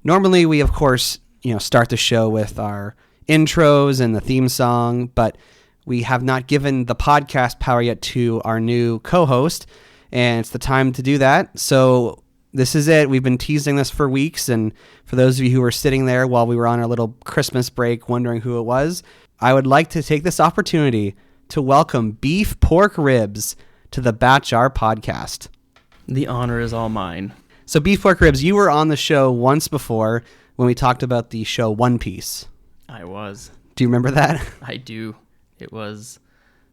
Normally, we, of course, start the show with our intros and the theme song, but we have not given the podcast power yet to our new co-host, and it's the time to do that. So this is it. We've been teasing this for weeks, and for those of you who were sitting there while we were on our little Christmas break wondering who it was, I would like to take this opportunity to welcome Beefporkribs to the Bat Jar podcast. The honor is all mine. So Beefporkribs, you were on the show once before when we talked about the show One Piece. I was. Do you remember that? I do. It was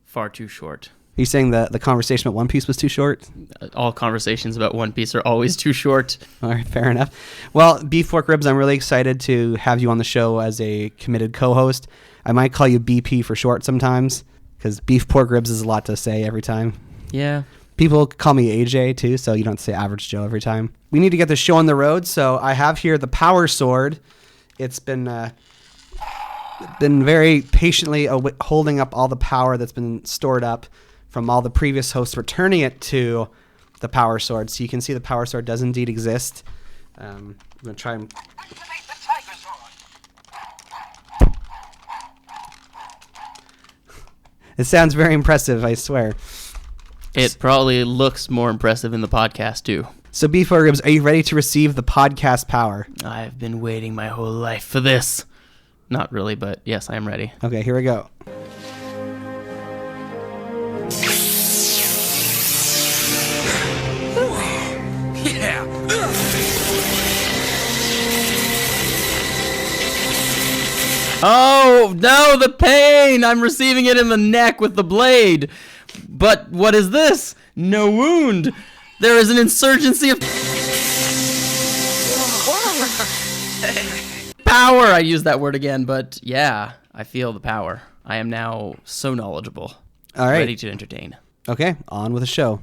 far too short. Are you saying that the conversation about One Piece was too short? All conversations about One Piece are always too short. All right, fair enough. Well, Beefporkribs, I'm really excited to have you on the show as a committed co-host. I might call you BP for short sometimes, because Beefporkribs is a lot to say every time. Yeah. People call me AJ too, so you don't say Average Joe every time. We need to get the show on the road, so I have here the Power Sword. It's been very patiently holding up all the power that's been stored up from all the previous hosts, returning it to the Power Sword. So you can see the Power Sword does indeed exist. I'm going to try and... It sounds very impressive, I swear. It probably looks more impressive in the podcast, too. So, Beefporkribs, are you ready to receive the podcast power? I've been waiting my whole life for this. Not really, but yes, I am ready. Okay, here we go. Yeah. Oh, no, the pain! I'm receiving it in the neck with the blade. But what is this? No wound. There is an insurgency of power. I used that word again, but yeah, I feel the power. I am now so knowledgeable. All right. Ready to entertain. Okay, on with the show.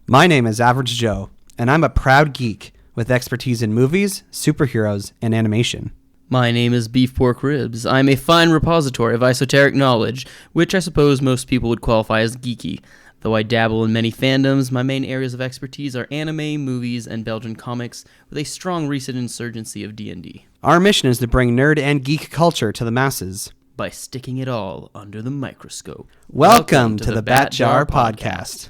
My name is Average Joe, and I'm a proud geek with expertise in movies, superheroes, and animation. My name is Beefporkribs. I'm a fine repository of esoteric knowledge, which I suppose most people would qualify as geeky. Though I dabble in many fandoms, my main areas of expertise are anime, movies, and Belgian comics, with a strong recent insurgency of D&D. Our mission is to bring nerd and geek culture to the masses by sticking it all under the microscope. Welcome to the Bat Jar Podcast.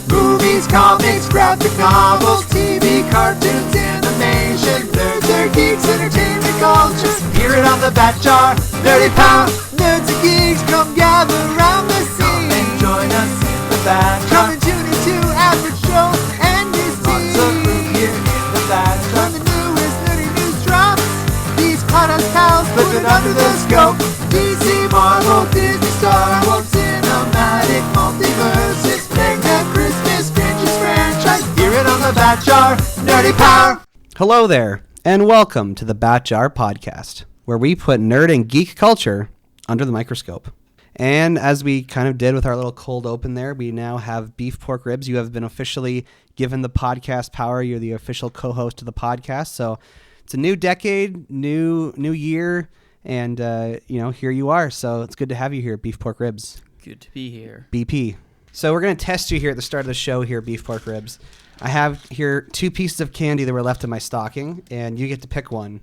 Movies, comics, graphic novels, TV, cartoons, animation, nerds are geeks, entertainment culture. Hear it on the Bat Jar, Nerdy Power. Nerds and geeks, come gather around the scene. Come and join us in the Bat Jar. Come and tune into Average Joe and his team. Lots of room here in the Bat Jar. When the newest nerdy news drops, these podcast pals put it under the scope. DC, Marvel, Disney, Star Wars, cinematic multiverses, mega Christmas, Grinch's franchise. Hear it on the Bat Jar, Nerdy Power. Hello there, and welcome to the Bat Jar Podcast, where we put nerd and geek culture under the microscope. And as we kind of did with our little cold open there, we now have Beefporkribs. You have been officially given the podcast power. You're the official co-host of the podcast. So it's a new decade, new year, and here you are. So it's good to have you here, Beefporkribs. Good to be here. BP. So we're going to test you here at the start of the show here, Beefporkribs. I have here 2 pieces of candy that were left in my stocking, and you get to pick one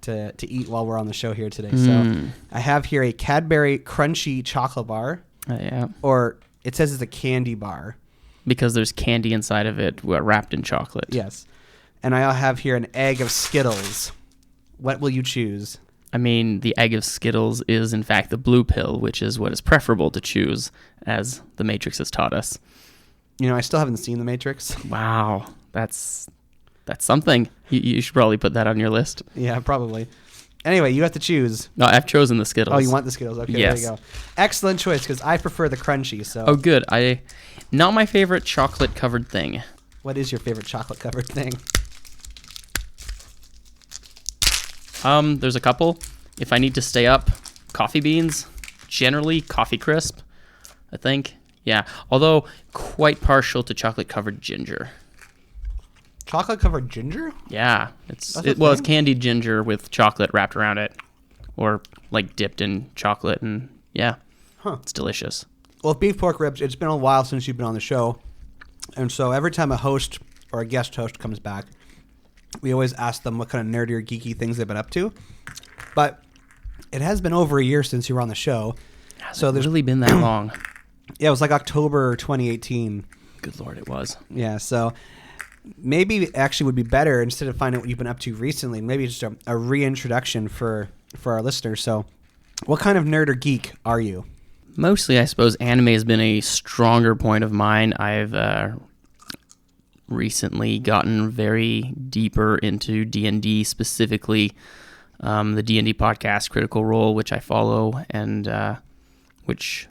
to eat while we're on the show here today. So I have here a Cadbury Crunchy chocolate bar. Yeah. Or it says it's a candy bar. Because there's candy inside of it wrapped in chocolate. Yes. And I have here an egg of Skittles. What will you choose? I mean, the egg of Skittles is, in fact, the blue pill, which is what is preferable to choose, as The Matrix has taught us. I still haven't seen The Matrix. Wow. That's something. You should probably put that on your list. Yeah, probably. Anyway, you have to choose. No, I've chosen the Skittles. Oh, you want the Skittles? Okay, yes. There you go. Excellent choice, because I prefer the crunchy. So. Oh, good. Not my favorite chocolate-covered thing. What is your favorite chocolate-covered thing? There's a couple. If I need to stay up, coffee beans. Generally, Coffee Crisp, I think. Yeah, although quite partial to chocolate-covered ginger. Chocolate-covered ginger? Yeah, it's thing? candied ginger with chocolate wrapped around it, or like dipped in chocolate, and yeah, it's delicious. Well, with Beef Pork Ribs, it's been a while since you've been on the show. And so every time a host or a guest host comes back, we always ask them what kind of nerdy or geeky things they've been up to. But it has been over a year since you were on the show. So there's really been that long. Yeah, it was like October 2018. Good Lord, it was. Yeah, so maybe it actually would be better, instead of finding out what you've been up to recently, maybe just a reintroduction for our listeners. So what kind of nerd or geek are you? Mostly, I suppose, anime has been a stronger point of mine. I've recently gotten very deeper into D&D, specifically the D&D podcast Critical Role, which I follow, and which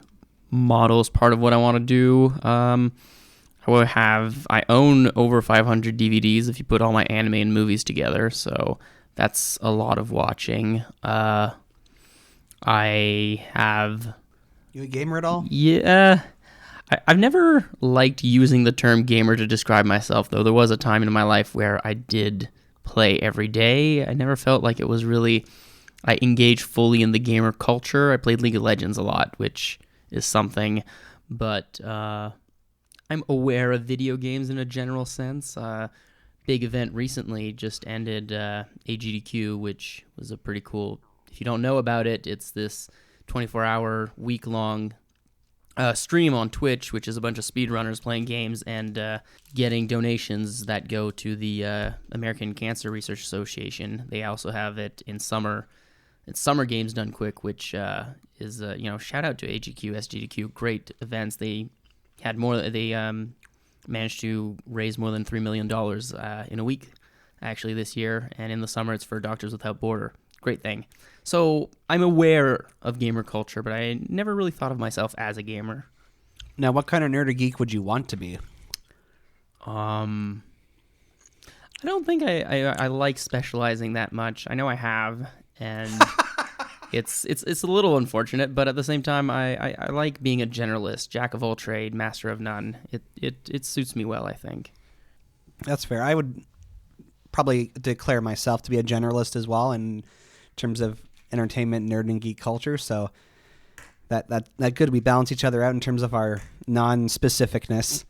models part of what I want to do. I own over 500 DVDs if you put all my anime and movies together, so that's a lot of watching. I have... You a gamer at all? Yeah. I've never liked using the term gamer to describe myself, though. There was a time in my life where I did play every day. I never felt like it was really... I engaged fully in the gamer culture. I played League of Legends a lot, which is something, but I'm aware of video games in a general sense. Big event recently just ended, AGDQ, which was a pretty cool... If you don't know about it, it's this 24-hour, week-long stream on Twitch, which is a bunch of speedrunners playing games and getting donations that go to the American Cancer Research Association. They also have it in summer. It's Summer Games Done Quick, which is shout out to AGQ, SGDQ, great events. They had managed to raise more than $3 million in a week, actually, this year. And in the summer, it's for Doctors Without Border. Great thing. So I'm aware of gamer culture, but I never really thought of myself as a gamer. Now, what kind of nerd or geek would you want to be? I don't think I like specializing that much. I know I have, and it's a little unfortunate, but at the same time, I like being a generalist, jack of all trade, master of none. It suits me well, I think. That's fair. I would probably declare myself to be a generalist as well in terms of entertainment, nerd, and geek culture. So that good. We balance each other out in terms of our non-specificness.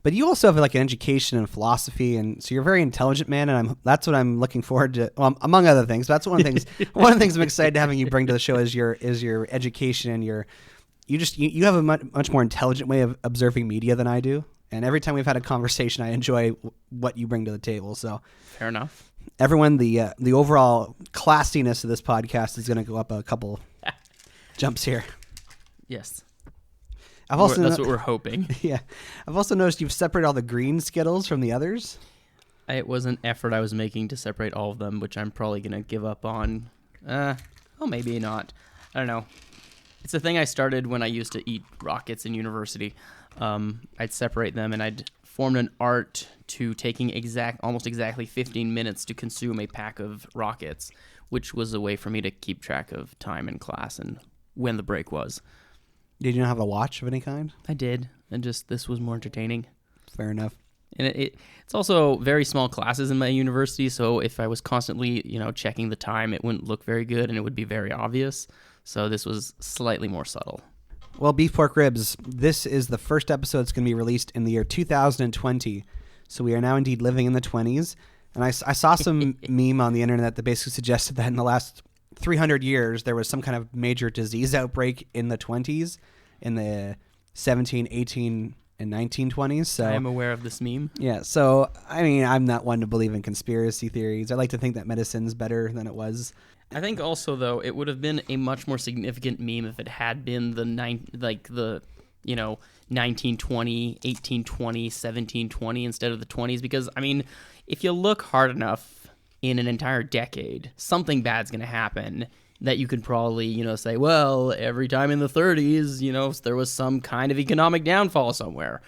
But you also have like an education in philosophy, and so you're a very intelligent man, and that's what I'm looking forward to. Well, among other things, but that's one of the things. One of the things I'm excited to having you bring to the show is your education, and you have a much more intelligent way of observing media than I do. And every time we've had a conversation, I enjoy what you bring to the table. So fair enough. Everyone, the overall classiness of this podcast is going to go up a couple jumps here. Yes. That's what we're hoping. Yeah. I've also noticed you've separated all the green Skittles from the others. It was an effort I was making to separate all of them, which I'm probably going to give up on. Maybe not. I don't know. It's a thing I started when I used to eat rockets in university. I'd separate them, and I'd formed an art to taking almost exactly 15 minutes to consume a pack of rockets, which was a way for me to keep track of time in class and when the break was. Did you not have a watch of any kind? I did, and just this was more entertaining. Fair enough. And it's also very small classes in my university, so if I was constantly, checking the time, it wouldn't look very good and it would be very obvious. So this was slightly more subtle. Well, Beef Pork Ribs, this is the first episode that's going to be released in the year 2020. So we are now indeed living in the 20s. And I saw some meme on the internet that basically suggested that in the last 300 years, there was some kind of major disease outbreak in the 20s, in the 17, 18, and 1920s. So I am aware of this meme. Yeah. So, I mean, I'm not one to believe in conspiracy theories. I like to think that medicine's better than it was. I think also, though, it would have been a much more significant meme if it had been the 1920, 1820, 1720 instead of the 20s. Because, I mean, if you look hard enough in an entire decade, something bad's going to happen that you could probably, say, well, every time in the 30s, there was some kind of economic downfall somewhere.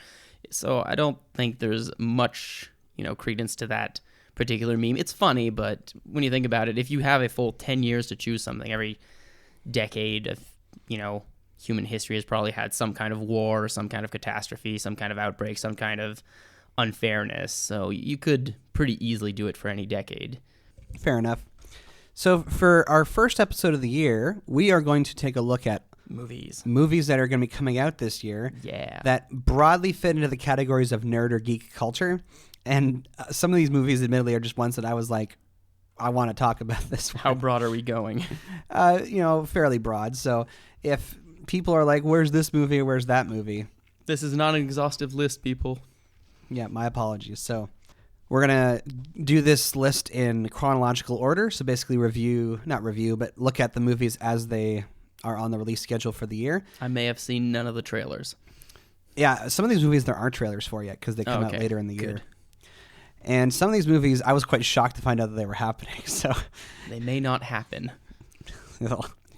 So I don't think there's much, credence to that particular meme. It's funny, but when you think about it, if you have a full 10 years to choose something, every decade of, human history has probably had some kind of war, some kind of catastrophe, some kind of outbreak, some kind of unfairness. So you could pretty easily do it for any decade. Fair enough. So for our first episode of the year, we are going to take a look at Movies that are going to be coming out this year. Yeah. That broadly fit into the categories of nerd or geek culture. And some of these movies, admittedly, are just ones that I was like, I want to talk about this one. How broad are we going? Fairly broad. So if people are like, where's this movie or where's that movie? This is not an exhaustive list, people. Yeah, my apologies. So we're going to do this list in chronological order. So basically look at the movies as they are on the release schedule for the year. I may have seen none of the trailers. Yeah, some of these movies there aren't trailers for yet because they come out later in the year. Good. And some of these movies, I was quite shocked to find out that they were happening. So they may not happen. Here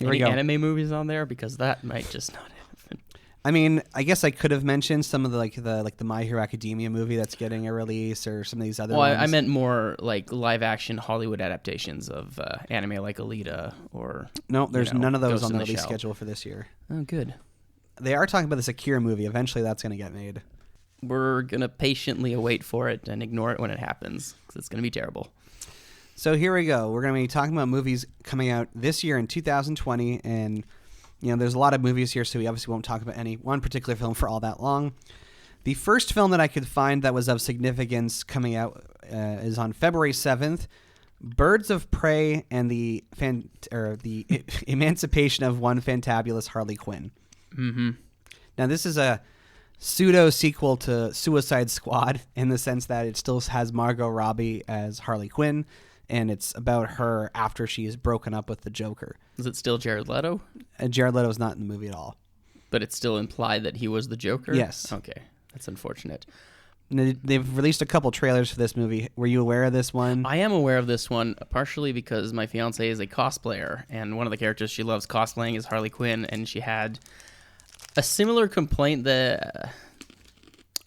Any we go. anime movies on there? Because that might just not happen. I mean, I guess I could have mentioned some of the My Hero Academia movie that's getting a release, or some of these other ones. I meant more like live action Hollywood adaptations of anime like Alita or... No, there's none of those Ghost on in the the release Shell. schedule for this year. Oh, good. They are talking about this Akira movie. Eventually that's going to get made. We're going to patiently await for it and ignore it when it happens because it's going to be terrible. So here we go. We're going to be talking about movies coming out this year in 2020, and there's a lot of movies here, so we obviously won't talk about any one particular film for all that long. The first film that I could find that was of significance coming out is on February 7th, Birds of Prey and the Emancipation of One Fantabulous Harley Quinn. Mm-hmm. Now, this is a pseudo-sequel to Suicide Squad in the sense that it still has Margot Robbie as Harley Quinn, and it's about her after she's broken up with the Joker. Is it still Jared Leto? Jared Leto's not in the movie at all. But it's still implied that he was the Joker? Yes. Okay. That's unfortunate. They've released a couple trailers for this movie. Were you aware of this one? I am aware of this one, partially because my fiance is a cosplayer, and one of the characters she loves cosplaying is Harley Quinn, and she had a similar complaint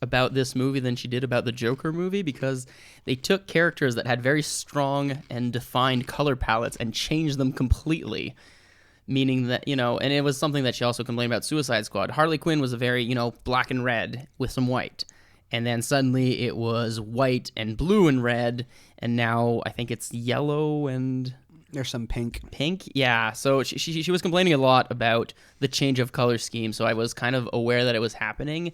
about this movie than she did about the Joker movie, because they took characters that had very strong and defined color palettes and changed them completely. Meaning that, and it was something that she also complained about Suicide Squad. Harley Quinn was a very, black and red with some white. And then suddenly it was white and blue and red. And now I think it's yellow and... There's some pink. Pink? Yeah. So she was complaining a lot about the change of color scheme. So I was kind of aware that it was happening.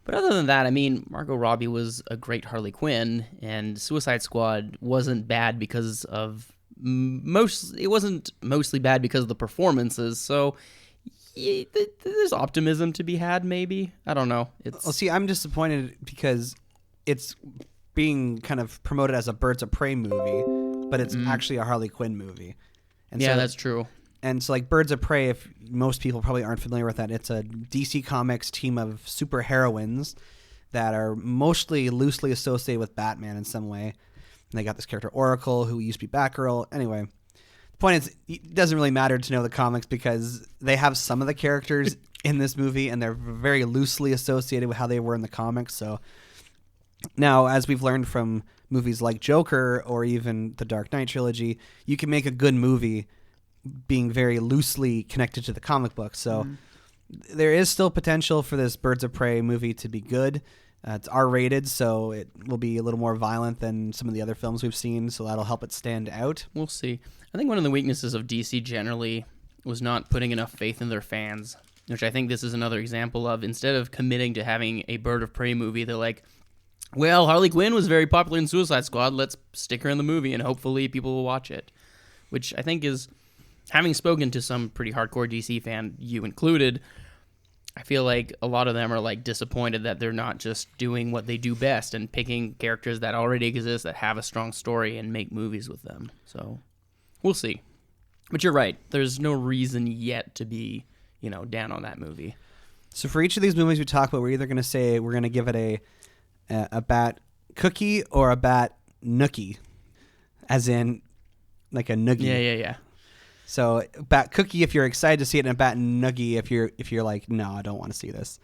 But other than that, I mean, Margot Robbie was a great Harley Quinn. And Suicide Squad wasn't bad because of... It wasn't mostly bad because of the performances, so there's optimism to be had, maybe. I don't know. Well, see, I'm disappointed because it's being kind of promoted as a Birds of Prey movie, but it's actually a Harley Quinn movie. And yeah, so, that's true. And so, like, Birds of Prey, if most people probably aren't familiar with that, it's a DC Comics team of super heroines that are mostly loosely associated with Batman in some way. And they got this character Oracle, who used to be Batgirl. Anyway, the point is, it doesn't really matter to know the comics because they have some of the characters in this movie, and they're very loosely associated with how they were in the comics. So now, as we've learned from movies like Joker or even the Dark Knight trilogy, you can make a good movie being very loosely connected to the comic book. So there is still potential for this Birds of Prey movie to be good. It's R-rated, so it will be a little more violent than some of the other films we've seen, so that'll help it stand out. We'll see. I think one of the weaknesses of DC generally was not putting enough faith in their fans, which I think this is another example of. Instead of committing to having a Bird of Prey movie, they're like, well, Harley Quinn was very popular in Suicide Squad, let's stick her in the movie, and hopefully people will watch it. Which I think is, having spoken to some pretty hardcore DC fan, you included, I feel like a lot of them are like disappointed that they're not just doing what they do best and picking characters that already exist that have a strong story and make movies with them. So we'll see. But you're right. There's no reason yet to be, down on that movie. So for each of these movies we talk about, we're either going to say we're going to give it a bat cookie or a bat noogie, as in like a noogie. Yeah. So bat cookie if you're excited to see it, and a bat noogie if you're like, no, I don't want to see this.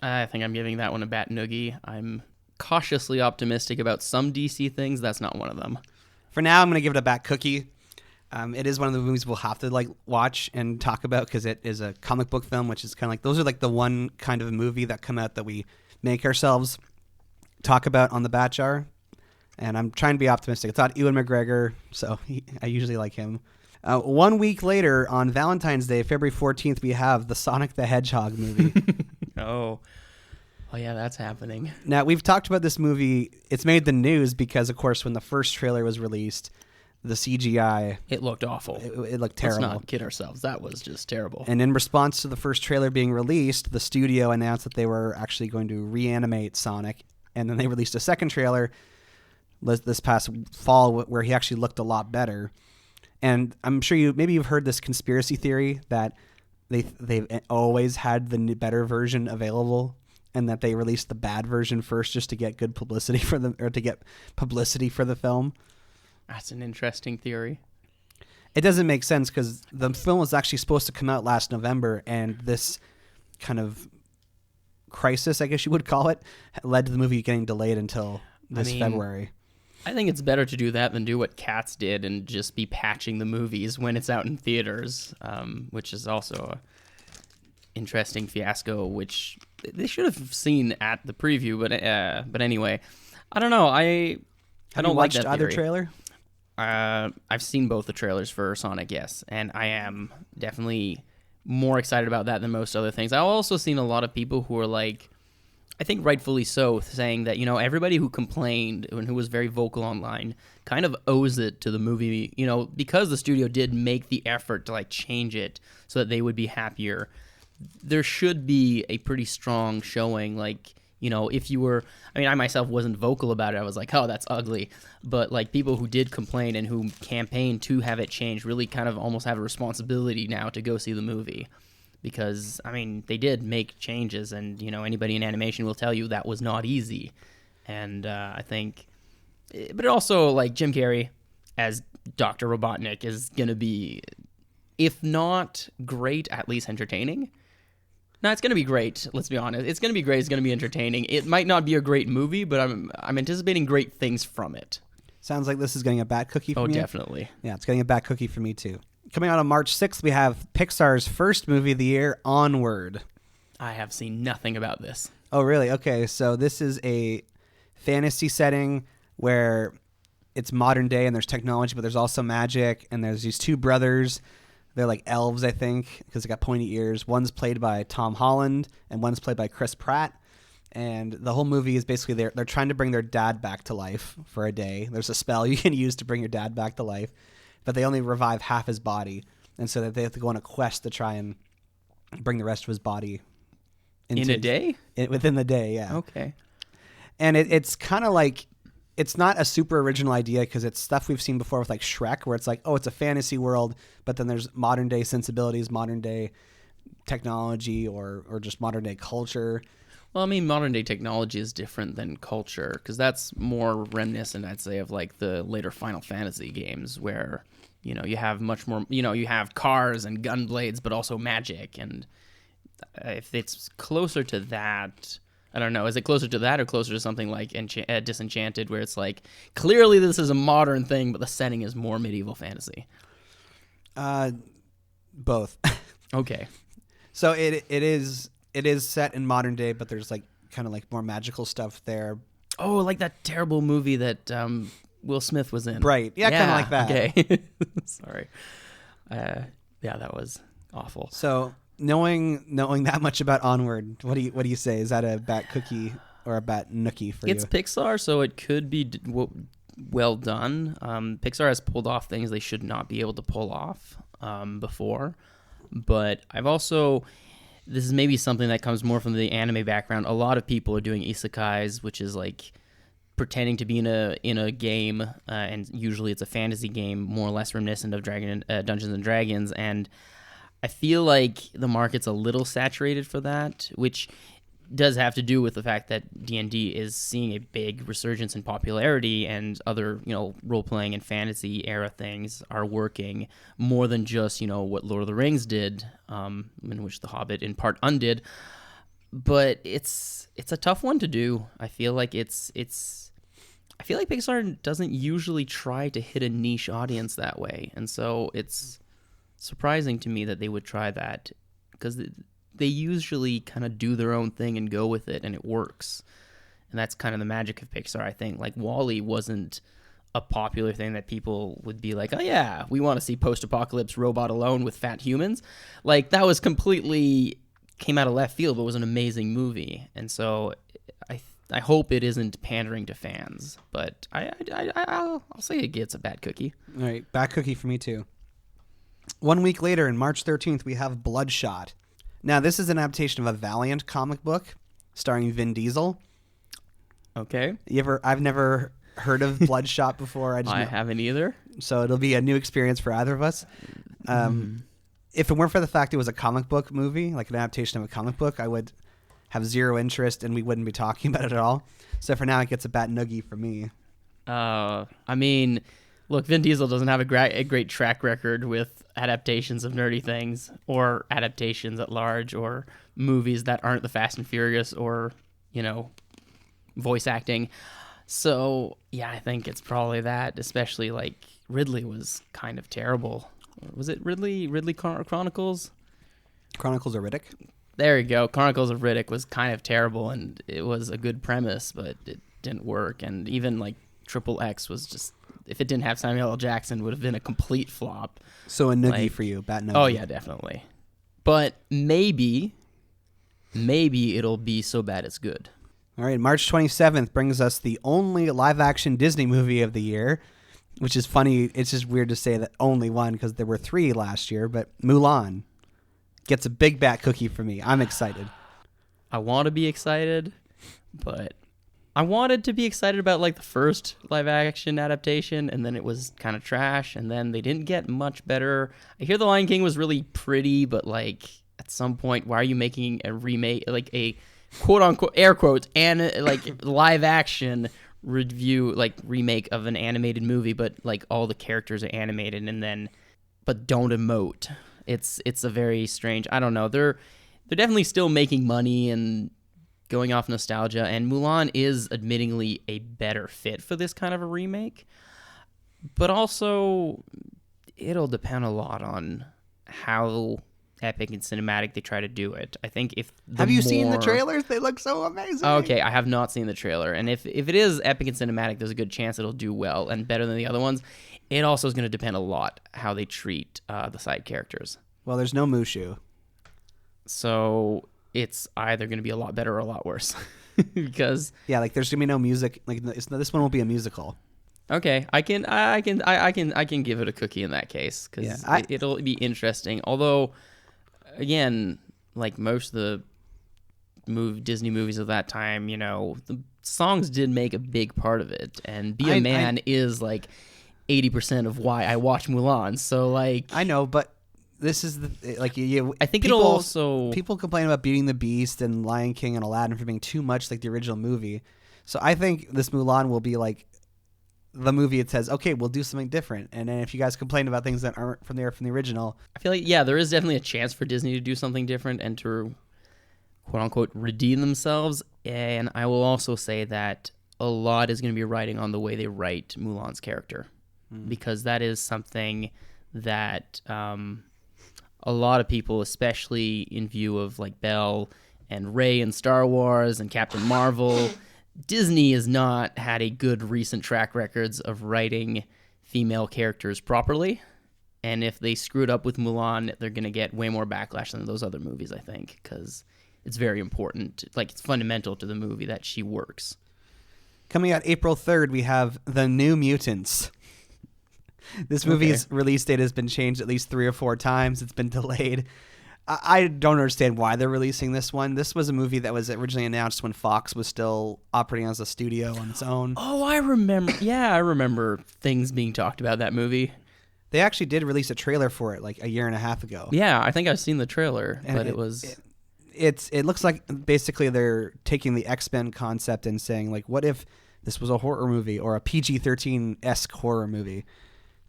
I think I'm giving that one a bat-noogie. I'm cautiously optimistic about some DC things. That's not one of them. For now, I'm going to give it a bat cookie. It is one of the movies we'll have to watch and talk about because it is a comic book film, which is kind of like, those are like the one kind of movie that come out that we make ourselves talk about on the Bat Jar. And I'm trying to be optimistic. It's not Ewan McGregor, so I usually like him. 1 week later, on Valentine's Day, February 14th, we have the Sonic the Hedgehog movie. Oh, yeah, that's happening. Now, we've talked about this movie. It's made the news because, of course, when the first trailer was released, the CGI... It looked awful. It looked terrible. Let's not kid ourselves. That was just terrible. And in response to the first trailer being released, the studio announced that they were actually going to reanimate Sonic. And then they released a second trailer this past fall where he actually looked a lot better. And I'm sure you've heard this conspiracy theory that they've always had the better version available, and that they released the bad version first just to get good publicity for the film. That's an interesting theory. It doesn't make sense because the film was actually supposed to come out last November, and this kind of crisis, I guess you would call it, led to the movie getting delayed until February. I think it's better to do that than do what Cats did and just be patching the movies when it's out in theaters, which is also a interesting fiasco, which they should have seen at the preview. But anyway, I don't know. I don't like that theory. Either trailer. I've seen both the trailers for Sonic, yes, and I am definitely more excited about that than most other things. I've also seen a lot of people who are like, I think rightfully so, saying that, everybody who complained and who was very vocal online kind of owes it to the movie, because the studio did make the effort to change it so that they would be happier. There should be a pretty strong showing, if you were, I myself wasn't vocal about it. I was like, oh, that's ugly. But people who did complain and who campaigned to have it changed really kind of almost have a responsibility now to go see the movie. Because, they did make changes, and, anybody in animation will tell you that was not easy. And I think, but also, Jim Carrey as Dr. Robotnik is going to be, if not great, at least entertaining. No, it's going to be great. Let's be honest. It's going to be great. It's going to be entertaining. It might not be a great movie, but I'm anticipating great things from it. Sounds like this is getting a bat cookie for you. Oh, definitely. Yeah, it's getting a bat cookie for me too. Coming out on March 6th, we have Pixar's first movie of the year, Onward. I have seen nothing about this. Oh, really? Okay, so this is a fantasy setting where it's modern day and there's technology, but there's also magic, and there's these two brothers. They're like elves, I think, because they got pointy ears. One's played by Tom Holland, and one's played by Chris Pratt. And the whole movie is basically they're trying to bring their dad back to life for a day. There's a spell you can use to bring your dad back to life, but they only revive half his body, and so that they have to go on a quest to try and bring the rest of his body in a day? Within the day, yeah. Okay. And it's kind of like, it's not a super original idea because it's stuff we've seen before with Shrek, where it's it's a fantasy world, but then there's modern day sensibilities, modern day technology, or just modern day culture. Well, modern day technology is different than culture, because that's more reminiscent, I'd say, of the later Final Fantasy games where, you have much more, you have cars and gun blades, but also magic. And if it's closer to that, I don't know, is it closer to that or closer to something like Disenchanted, where it's clearly this is a modern thing, but the setting is more medieval fantasy? Both. Okay. So it is set in modern day, but there's kind of more magical stuff there. Oh, like that terrible movie that Will Smith was in. Right. Yeah, kind of like that. Okay. Sorry. Yeah, that was awful. So knowing that much about Onward, what do you say? Is that a bat cookie or a bat noogie for you? It's Pixar, so it could be well done. Pixar has pulled off things they should not be able to pull off before. But I've also... This is maybe something that comes more from the anime background. A lot of people are doing isekais, which is pretending to be in a game, and usually it's a fantasy game, more or less reminiscent of Dungeons and Dragons. And I feel like the market's a little saturated for that, which does have to do with the fact that D&D is seeing a big resurgence in popularity, and other, role-playing and fantasy era things are working more than just, what Lord of the Rings did, in which The Hobbit in part undid. But it's a tough one to do. I feel like I feel like Pixar doesn't usually try to hit a niche audience that way, and so it's surprising to me that they would try that, because they usually kind of do their own thing and go with it, and it works. And that's kind of the magic of Pixar, I think. WALL-E wasn't a popular thing that people would be like, oh yeah, we want to see post-apocalypse robot alone with fat humans. Like, that was completely came out of left field, but was an amazing movie. And so I hope it isn't pandering to fans, but I'll say it gets a bad cookie. All right, bad cookie for me too. 1 week later, in March 13th, we have Bloodshot. Now, this is an adaptation of a Valiant comic book starring Vin Diesel. Okay. I've never heard of Bloodshot before. I haven't either. So it'll be a new experience for either of us. If it weren't for the fact it was a comic book movie, like an adaptation of a comic book, I would have zero interest and we wouldn't be talking about it at all. So for now, it gets a bat-noogie for me. I mean, look, Vin Diesel doesn't have a great track record with adaptations of nerdy things or adaptations at large or movies that aren't the Fast and Furious or, voice acting. So, yeah, I think it's probably that, especially like Ridley was kind of terrible. Was it Ridley Chronicles? Chronicles of Riddick? There you go. Chronicles of Riddick was kind of terrible, and it was a good premise, but it didn't work. And even like Triple X was just, if it didn't have Samuel L. Jackson, would have been a complete flop. So a noogie for you, bat noogie. Oh yeah, definitely. But maybe it'll be so bad it's good. All right, March 27th brings us the only live-action Disney movie of the year, which is funny. It's just weird to say that only one because there were 3 last year, but Mulan gets a big bat cookie for me. I'm excited. I want to be excited, but I wanted to be excited about like the first live-action adaptation, and then it was kind of trash, and then they didn't get much better. I hear The Lion King was really pretty, but like at some point, why are you making a remake, like a quote-unquote, air quotes, and like live-action remake of an animated movie, but like all the characters are animated but don't emote. It's a very strange, I don't know. They're definitely still making money and going off nostalgia, and Mulan is admittingly a better fit for this kind of a remake. But also, it'll depend a lot on how epic and cinematic they try to do it. I think if have you seen the trailers? They look so amazing. Okay, I have not seen the trailer, and if it is epic and cinematic, there's a good chance it'll do well and better than the other ones. It also is going to depend a lot how they treat the side characters. Well, there's no Mushu, so it's either going to be a lot better or a lot worse. Because there's going to be no music. Like this one won't be a musical. Okay, I can give it a cookie in that case because it'll be interesting. Although, again, like most of the Disney movies of that time, the songs did make a big part of it, and "Be a Man" is like 80% of why I watch Mulan. So like, I know, but this is I think it'll also people complain about Beauty and the Beast and Lion King and Aladdin for being too much like the original movie. So I think this Mulan will be like the movie. It says, okay, we'll do something different. And then if you guys complain about things that aren't from the original, I feel like there is definitely a chance for Disney to do something different and to quote unquote redeem themselves. And I will also say that a lot is going to be riding on the way they write Mulan's character, because that is something that a lot of people, especially in view of like Belle and Rey in Star Wars and Captain Marvel, Disney has not had a good recent track records of writing female characters properly. And if they screwed up with Mulan, they're going to get way more backlash than those other movies, I think, because it's very important. Like, it's fundamental to the movie that she works. Coming out April 3rd, we have The New Mutants. This movie's release date has been changed at least 3 or 4 times. It's been delayed. I don't understand why they're releasing this one. This was a movie that was originally announced when Fox was still operating as a studio on its own. Oh, I remember. Yeah, I remember things being talked about that movie. They actually did release a trailer for it like a year and a half ago. Yeah, I think I've seen the trailer, and but it was... It looks like basically they're taking the X-Men concept and saying, like, what if this was a horror movie or a PG-13-esque horror movie?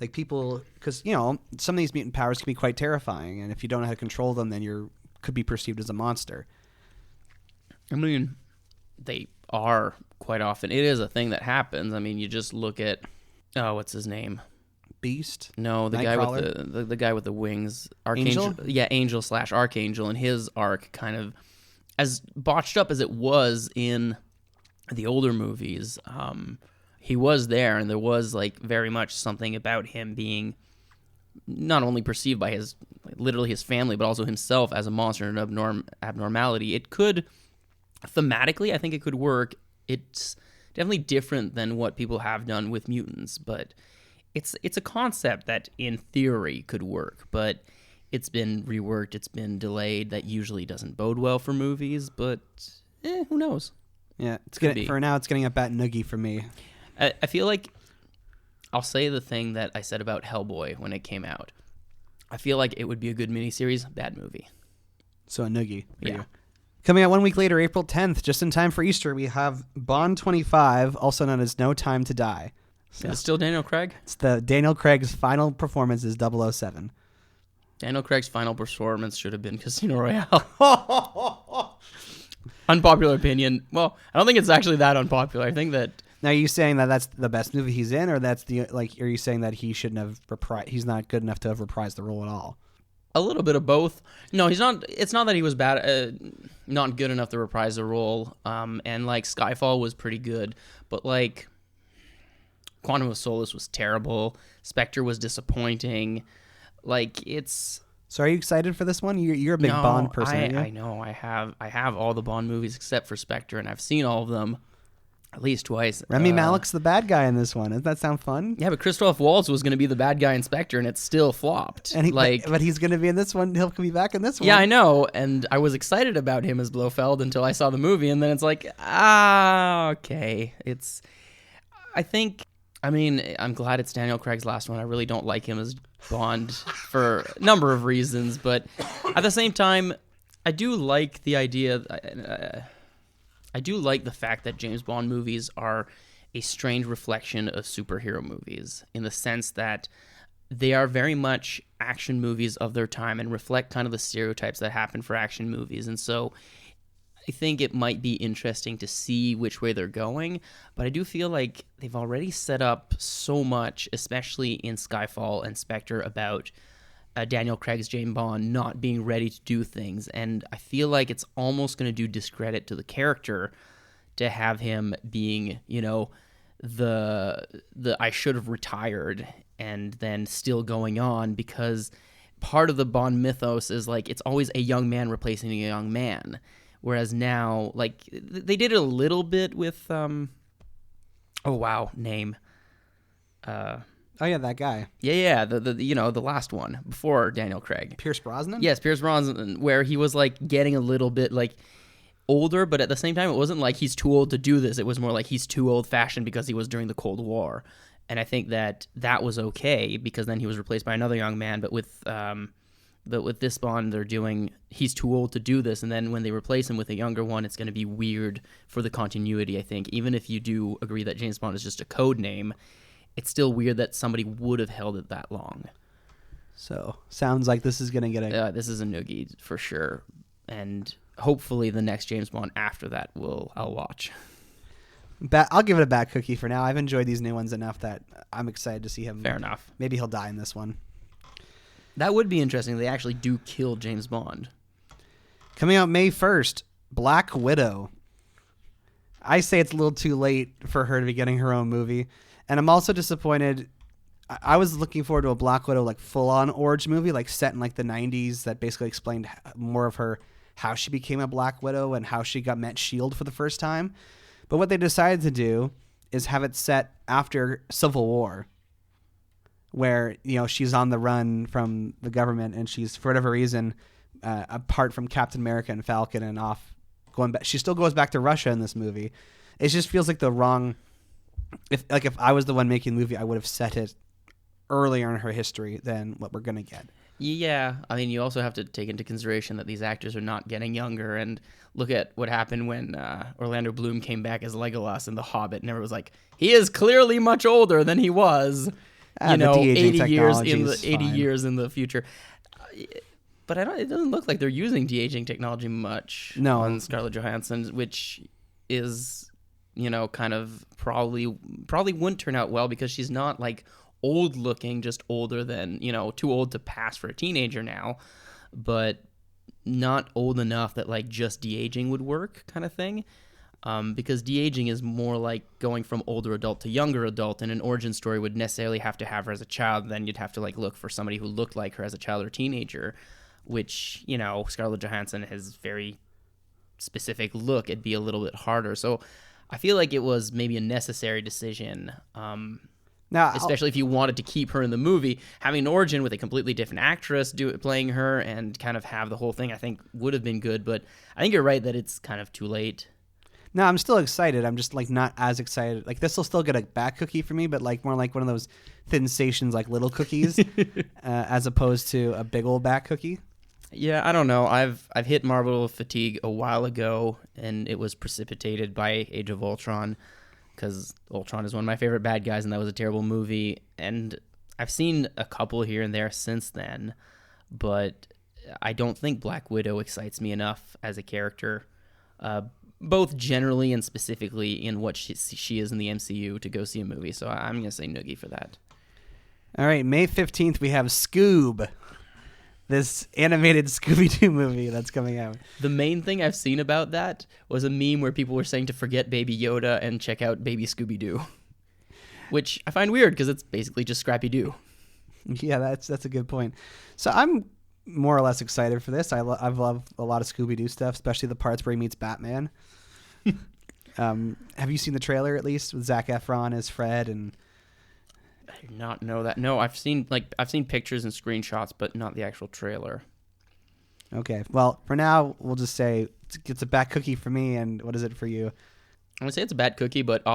Like, people, because, some of these mutant powers can be quite terrifying, and if you don't know how to control them, then you could be perceived as a monster. I mean, they are quite often. It is a thing that happens. I mean, you just look at, what's his name? Beast? No, the guy with the guy with the wings. Archangel? Angel? Yeah, Angel/Archangel, and his arc kind of, as botched up as it was in the older movies, he was there, and there was like very much something about him being not only perceived by his literally his family, but also himself as a monster and abnormality. It could thematically, I think it could work. It's definitely different than what people have done with mutants, but it's a concept that in theory could work, but it's been reworked, it's been delayed. That usually doesn't bode well for movies, but who knows? Yeah, for now it's getting a bat-noogie for me. I feel like I'll say the thing that I said about Hellboy when it came out. I feel like it would be a good miniseries, bad movie. So a noogie. Yeah. Coming out 1 week later, April 10th, just in time for Easter, we have Bond 25, also known as No Time to Die. So Is it still Daniel Craig? it's Daniel Craig's final performance is 007. Daniel Craig's final performance should have been Casino Royale. Unpopular opinion. Well, I don't think it's actually that unpopular. I think that... Now, are you saying that that's the best movie he's in, or that's are you saying that he shouldn't have he's not good enough to have reprised the role at all? A little bit of both. No, he's not. It's not that he was bad, not good enough to reprise the role. And like Skyfall was pretty good, but like Quantum of Solace was terrible. Spectre was disappointing. Like it's. So, are you excited for this one? You're a big Bond person. Aren't you? I know. I have all the Bond movies except for Spectre, and I've seen all of them at least twice. Rami Malek's the bad guy in this one. Doesn't that sound fun? Yeah, but Christoph Waltz was going to be the bad guy in Spectre, and it still flopped. And but he's going to be in this one. He'll be back in this one. Yeah, I know. And I was excited about him as Blofeld until I saw the movie, and then it's like, okay. I'm glad it's Daniel Craig's last one. I really don't like him as Bond for a number of reasons, but at the same time, I do like the idea. I do like the fact that James Bond movies are a strange reflection of superhero movies in the sense that they are very much action movies of their time and reflect kind of the stereotypes that happen for action movies. And so I think it might be interesting to see which way they're going, but I do feel like they've already set up so much, especially in Skyfall and Spectre, about Daniel Craig's James Bond not being ready to do things, and I feel like it's almost going to do discredit to the character to have him being, the I should have retired and then still going on, because part of the Bond mythos is like it's always a young man replacing a young man, whereas now like they did it a little bit with name. Oh yeah, that guy. Yeah, the last one before Daniel Craig. Pierce Brosnan? Yes, Pierce Brosnan, where he was like getting a little bit like older, but at the same time it wasn't like he's too old to do this. It was more like he's too old-fashioned because he was during the Cold War. And I think that was okay because then he was replaced by another young man, but with this Bond they're doing he's too old to do this, and then when they replace him with a younger one, it's going to be weird for the continuity, I think. Even if you do agree that James Bond is just a code name, it's still weird that somebody would have held it that long. So, sounds like this is going to get this is a noogie for sure. And hopefully the next James Bond after that I'll watch. I'll give it a bad cookie for now. I've enjoyed these new ones enough that I'm excited to see him. Fair enough. Maybe he'll die in this one. That would be interesting. They actually do kill James Bond. Coming out May 1st, Black Widow. I say it's a little too late for her to be getting her own movie. And I'm also disappointed. I was looking forward to a Black Widow like full-on origin movie, like set in like the 90s, that basically explained more of how she became a Black Widow and how she met S.H.I.E.L.D. for the first time. But what they decided to do is have it set after Civil War, where she's on the run from the government and she's, for whatever reason, apart from Captain America and Falcon and off going back. She still goes back to Russia in this movie. It just feels like the wrong. If I was the one making the movie, I would have set it earlier in her history than what we're gonna get. Yeah, I mean, you also have to take into consideration that these actors are not getting younger, and look at what happened when Orlando Bloom came back as Legolas in The Hobbit, and everyone was like, he is clearly much older than he was, 80 years in the future. But it doesn't look like they're using de-aging technology much on Scarlett Johansson, which is kind of probably wouldn't turn out well because she's not like old looking, just older than, too old to pass for a teenager now, but not old enough that like just de-aging would work kind of thing. because de-aging is more like going from older adult to younger adult, and an origin story would necessarily have to have her as a child. Then you'd have to like look for somebody who looked like her as a child or teenager, which, you know, Scarlett Johansson has very specific look. It'd be a little bit harder. So I feel like it was maybe a necessary decision, Now, especially if you wanted to keep her in the movie. Having an origin with a completely different actress playing her and kind of have the whole thing, I think would have been good. But I think you're right that it's kind of too late. No, I'm still excited. I'm just like not as excited. Like this will still get a bat cookie for me, but like more like one of those thin stations, like little cookies, as opposed to a big old bat cookie. Yeah, I don't know. I've hit Marvel fatigue a while ago, and it was precipitated by Age of Ultron, because Ultron is one of my favorite bad guys, and that was a terrible movie. And I've seen a couple here and there since then, but I don't think Black Widow excites me enough as a character, both generally and specifically in what she is in the MCU to go see a movie. So I'm going to say noogie for that. All right, May 15th, we have Scoob, this animated Scooby-Doo movie that's coming out. The main thing I've seen about that was a meme where people were saying to forget Baby Yoda and check out Baby Scooby-Doo, which I find weird because it's basically just Scrappy-Doo. Yeah, that's a good point. So I'm more or less excited for this. I've loved a lot of Scooby-Doo stuff, especially the parts where he meets Batman. Have you seen the trailer at least with Zac Efron as Fred? And I do not know that. No, I've seen pictures and screenshots, but not the actual trailer. Okay, well, for now, we'll just say it's a bat cookie for me. And what is it for you? I'm gonna say it's a bat cookie, but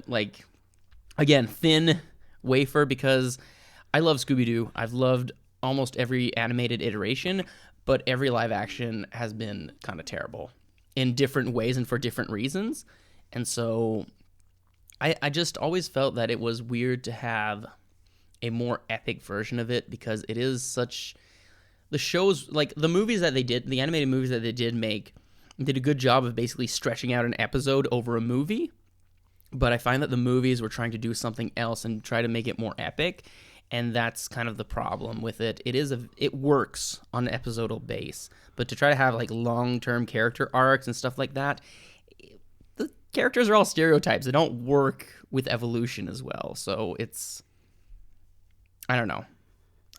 like, again, thin wafer, because I love Scooby-Doo. I've loved almost every animated iteration, but every live action has been kind of terrible in different ways and for different reasons. And so I just always felt that it was weird to have a more epic version of it, because it is such... The shows, like the movies that they did, the animated movies that they did make, did a good job of basically stretching out an episode over a movie. But I find that the movies were trying to do something else and try to make it more epic. And that's kind of the problem with it. It works on an episodal base, but to try to have like long-term character arcs and stuff like that, the characters are all stereotypes. They don't work with evolution as well. So it's, I don't know.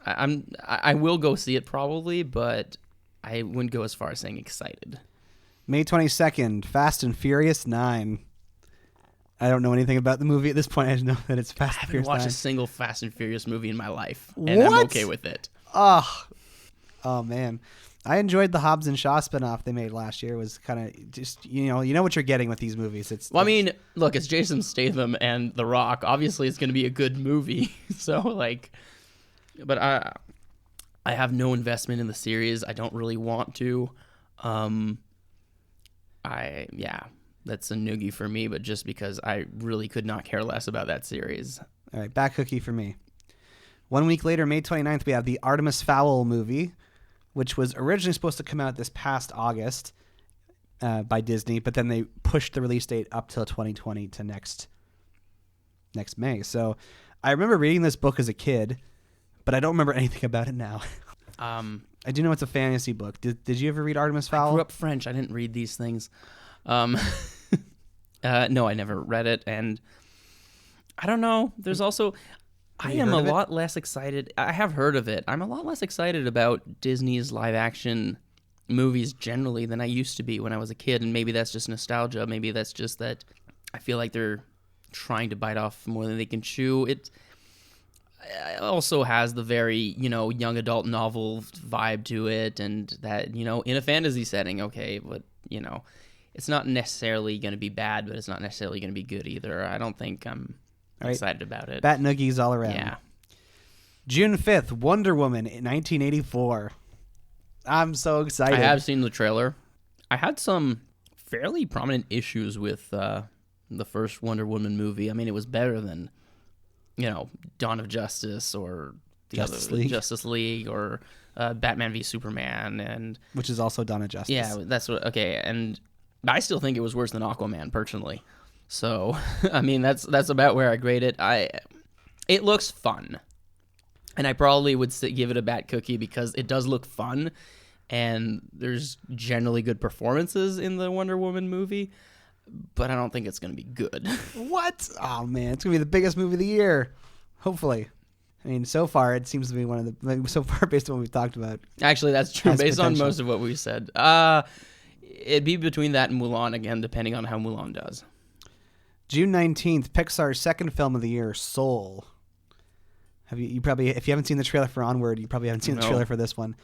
I will go see it probably, but I wouldn't go as far as saying excited. May 22nd, Fast and Furious 9. I don't know anything about the movie at this point. I just know that it's Fast and Furious 9. I haven't watched a single Fast and Furious movie in my life, and I'm okay with it. Oh man. I enjoyed the Hobbs and Shaw spinoff they made last year. It was kind of just, you know what you're getting with these movies. I mean, look, it's Jason Statham and The Rock. Obviously, it's going to be a good movie. So, like, but I have no investment in the series. I don't really want to. That's a noogie for me, but just because I really could not care less about that series. All right, bat cookie for me. 1 week later, May 29th, we have the Artemis Fowl movie, which was originally supposed to come out this past August by Disney, but then they pushed the release date up till 2020 to next May. So I remember reading this book as a kid, but I don't remember anything about it now. I do know it's a fantasy book. Did you ever read Artemis Fowl? I grew up French. I didn't read these things. No, I never read it, and I don't know. There's also, I am a lot less excited. I have heard of it. I'm a lot less excited about Disney's live action movies generally than I used to be when I was a kid, and maybe that's just nostalgia. Maybe that's just that I feel like they're trying to bite off more than they can chew. It also has the very, young adult novel vibe to it, and that, in a fantasy setting, okay, but, it's not necessarily going to be bad, but it's not necessarily going to be good either. I don't think I'm excited about it. Bat noogies all around. Yeah. June 5th, Wonder Woman in 1984. I'm so excited. I have seen the trailer. I had some fairly prominent issues with the first Wonder Woman movie. I mean, it was better than, Dawn of Justice or Justice League or Batman v Superman, and which is also Dawn of Justice. Yeah, that's what. Okay, and I still think it was worse than Aquaman personally. So, I mean, that's about where I grade it. It looks fun, and I probably would give it a bat cookie because it does look fun, and there's generally good performances in the Wonder Woman movie. but I don't think it's going to be good. What? Oh man, it's gonna be the biggest movie of the year. Hopefully. I mean, so far it seems to be one of the so far based on what we've talked about. Actually, that's true. Has Based on potential. most of what we said, it'd be between that and Mulan again, depending on how Mulan does. June 19th, Pixar's second film of the year, Soul. You probably, if you haven't seen the trailer for Onward, you probably haven't seen the trailer for this one.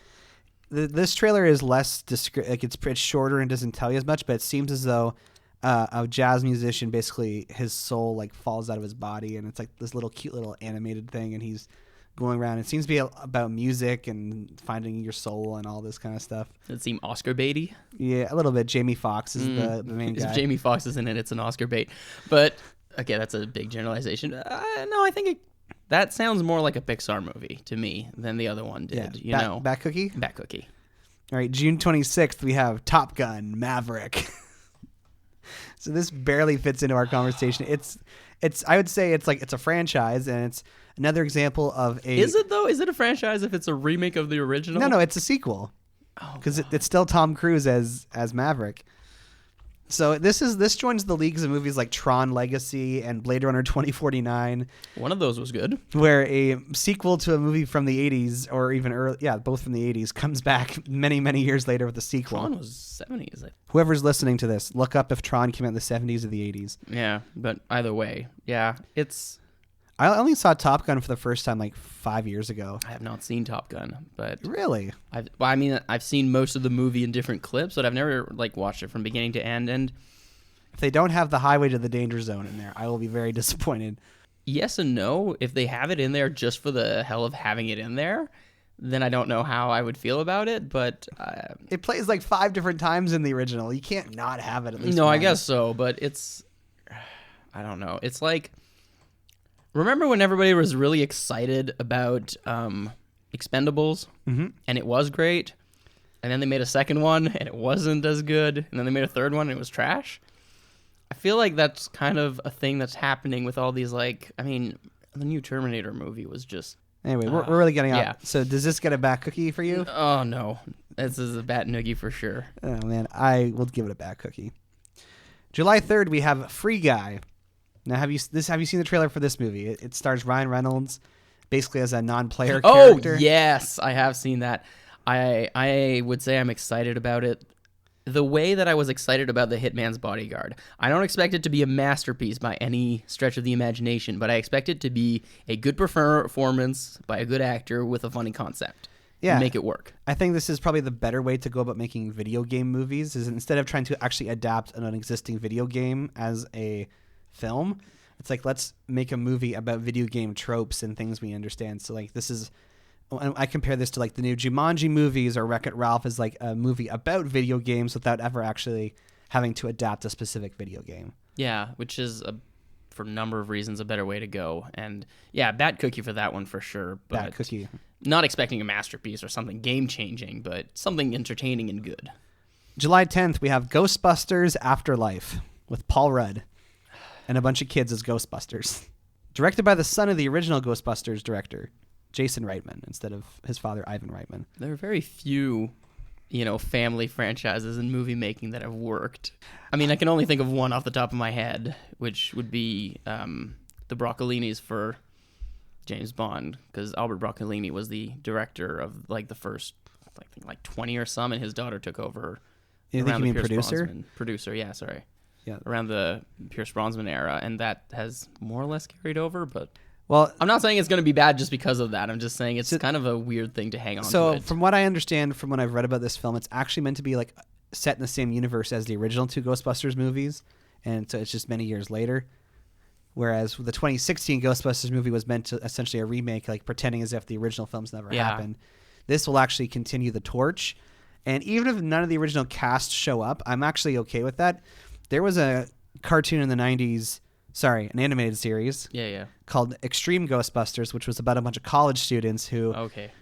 This trailer is less like it's shorter and doesn't tell you as much, but it seems as though a jazz musician, basically his soul like falls out of his body, and it's like this little cute little animated thing, and he's going around. It seems to be about music and finding your soul and all this kind of stuff. Does it seem Oscar baity? Yeah, a little bit. Jamie Foxx is the main guy. If Jamie Foxx is in it, it's an Oscar bait. But okay, that's a big generalization. No, I think that sounds more like a Pixar movie to me than the other one did. Bat Cookie? Bat Cookie. All right, June 26th, we have Top Gun Maverick. So this barely fits into our conversation. It's I would say it's a franchise, and it's another example of a... Is it, though? Is it a franchise if it's a remake of the original? No, it's a sequel. Because it's still Tom Cruise as Maverick. So this joins the leagues of movies like Tron Legacy and Blade Runner 2049. One of those was good. Where a sequel to a movie from the 80s, or even early, both from the 80s, comes back many, many years later with a sequel. Tron was 70s. Whoever's listening to this, look up if Tron came out in the 70s or the 80s. Yeah, but either way, yeah, it's... I only saw Top Gun for the first time like 5 years ago. I have not seen Top Gun, but... Really? I've seen most of the movie in different clips, but I've never watched it from beginning to end. And if they don't have the Highway to the Danger Zone in there, I will be very disappointed. Yes and no. If they have it in there just for the hell of having it in there, then I don't know how I would feel about it. But it plays like 5 different times in the original. You can't not have it at least. No, once. I guess so. But it's, I don't know. It's like, remember when everybody was really excited about Expendables, and it was great, and then they made a second one and it wasn't as good, and then they made a third one and it was trash? I feel like that's kind of a thing that's happening with all these, the new Terminator movie was just... Anyway, we're really getting out. Yeah. So does this get a Bat Cookie for you? Oh, no. This is a bat-noogie for sure. Oh, man. I will give it a Bat Cookie. July 3rd, we have Free Guy. Now, have you seen the trailer for this movie? It stars Ryan Reynolds, basically as a non-player character. Oh, yes. I have seen that. I would say I'm excited about it. The way that I was excited about The Hitman's Bodyguard. I don't expect it to be a masterpiece by any stretch of the imagination, but I expect it to be a good performance by a good actor with a funny concept. Yeah. And make it work. I think this is probably the better way to go about making video game movies, is instead of trying to actually adapt an existing video game as a film, it's like, let's make a movie about video game tropes and things we understand. So this is... I compare this to the new Jumanji movies, or Wreck-It Ralph is like a movie about video games without ever actually having to adapt a specific video game. Yeah, which is, for a number of reasons, a better way to go. And yeah, Bat Cookie for that one for sure. But Bat Cookie. Not expecting a masterpiece or something game-changing, but something entertaining and good. July 10th, we have Ghostbusters Afterlife with Paul Rudd and a bunch of kids as Ghostbusters. Directed by the son of the original Ghostbusters director, Jason Reitman, instead of his father, Ivan Reitman. There are very few, family franchises in movie making that have worked. I mean, I can only think of one off the top of my head, which would be the Broccolinis for James Bond, because Albert Broccolini was the director of the first, I think 20 or some, and his daughter took over. You think you mean producer? Producer, yeah, sorry. Yeah. Around the Pierce Brosnan era, and that has more or less carried over, but... Well, I'm not saying it's going to be bad just because of that. I'm just saying it's kind of a weird thing to hang on to. So from what I understand, from what I've read about this film, it's actually meant to be set in the same universe as the original 2 Ghostbusters movies. And so it's just many years later. Whereas the 2016 Ghostbusters movie was meant to essentially a remake, pretending as if the original films never happened. This will actually continue the torch. And even if none of the original cast show up, I'm actually okay with that. There was a cartoon in the 90s, an animated series. Yeah. Called Extreme Ghostbusters, which was about a bunch of college students who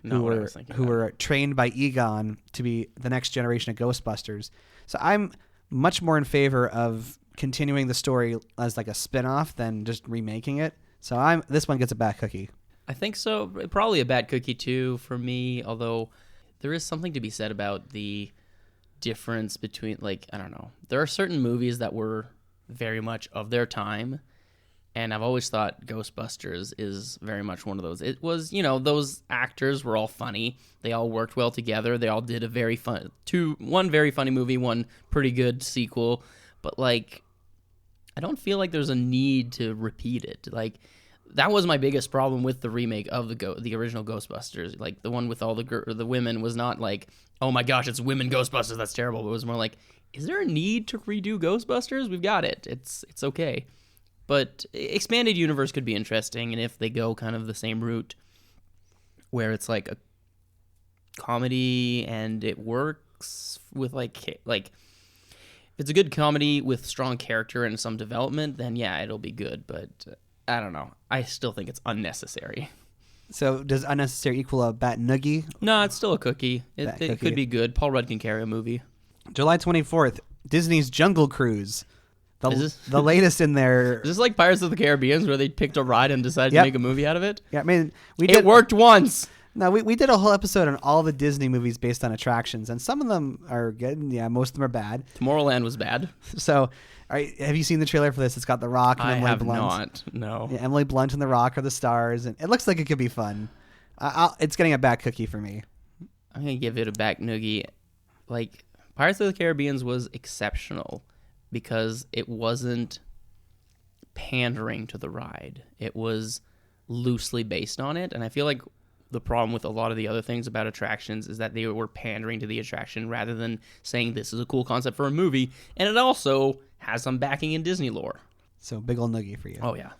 were trained by Egon to be the next generation of Ghostbusters. So I'm much more in favor of continuing the story as a spin-off than just remaking it. So this one gets a Bat Cookie. I think so. Probably a Bat Cookie too for me, although there is something to be said about the difference between I don't know. There are certain movies that were very much of their time. And I've always thought Ghostbusters is very much one of those. It was, those actors were all funny. They all worked well together. They all did one very funny movie, one pretty good sequel. But, like, I don't feel like there's a need to repeat it. Like, that was my biggest problem with the remake of the original Ghostbusters. Like, the one with all the women was not like, oh my gosh, it's women Ghostbusters, that's terrible. But it was more like, is there a need to redo Ghostbusters? We've got it. It's okay. But expanded universe could be interesting, and if they go kind of the same route where it's like a comedy and it works with like if it's a good comedy with strong character and some development, then yeah, it'll be good. But I don't know. I still think it's unnecessary. So does unnecessary equal a bat-noogie? No, it's still a cookie. It could be good. Paul Rudd can carry a movie. July 24th, Disney's Jungle Cruise. The latest in their... Is this like Pirates of the Caribbean where they picked a ride and decided to make a movie out of it? Yeah, I mean... It worked once! No, we did a whole episode on all the Disney movies based on attractions, and some of them are good, and yeah, most of them are bad. Tomorrowland was bad. So, have you seen the trailer for this? It's got The Rock and Emily Blunt. I have not, no. Yeah, Emily Blunt and The Rock are the stars, and it looks like it could be fun. It's getting a back cookie for me. I'm going to give it a back noogie. Like, Pirates of the Caribbean was exceptional because it wasn't pandering to the ride. It was loosely based on it, and I feel like the problem with a lot of the other things about attractions is that they were pandering to the attraction rather than saying this is a cool concept for a movie, and it also has some backing in Disney lore. So big ol' noogie for you. Oh, yeah.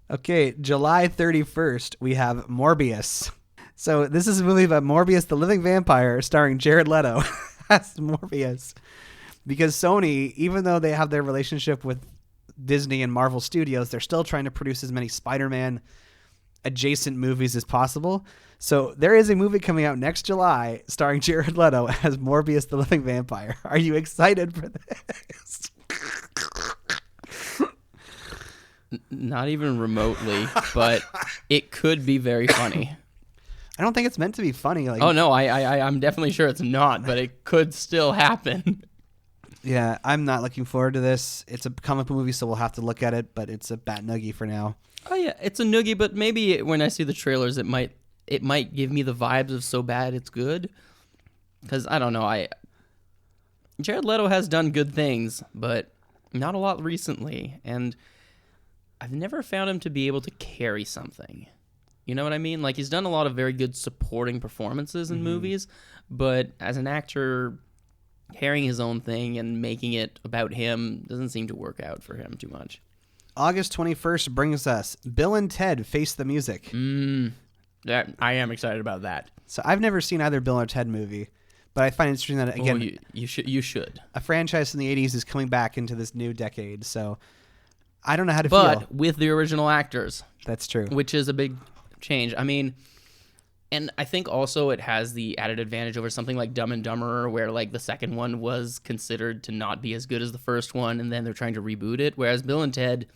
Okay, July 31st, we have Morbius. So this is a movie about Morbius the Living Vampire starring Jared Leto as Morbius. Because Sony, even though they have their relationship with Disney and Marvel Studios, they're still trying to produce as many Spider-Man adjacent movies as possible. So there is a movie coming out next July starring Jared Leto as Morbius the Living Vampire. Are you excited for this? Not even remotely, but it could be very funny. I don't think it's meant to be funny. Oh no, I'm definitely sure it's not, but it could still happen. Yeah, I'm not looking forward to this. It's a comic book movie, so we'll have to look at it, but it's a bat noogie for now. Oh yeah, it's a noogie, but maybe when I see the trailers, it might give me the vibes of so bad it's good. Because I don't know, Jared Leto has done good things, but not a lot recently, and I've never found him to be able to carry something. You know what I mean? Like, he's done a lot of very good supporting performances in movies, but as an actor, carrying his own thing and making it about him doesn't seem to work out for him too much. August 21st brings us Bill and Ted Face the Music. I am excited about that. So I've never seen either Bill or Ted movie, but I find it interesting that, again, you should. A franchise from the 80s is coming back into this new decade, so I don't know how to feel. But with the original actors. That's true. Which is a big change. I mean, and I think also it has the added advantage over something like Dumb and Dumber, where like the second one was considered to not be as good as the first one, and then they're trying to reboot it. Whereas Bill and Ted,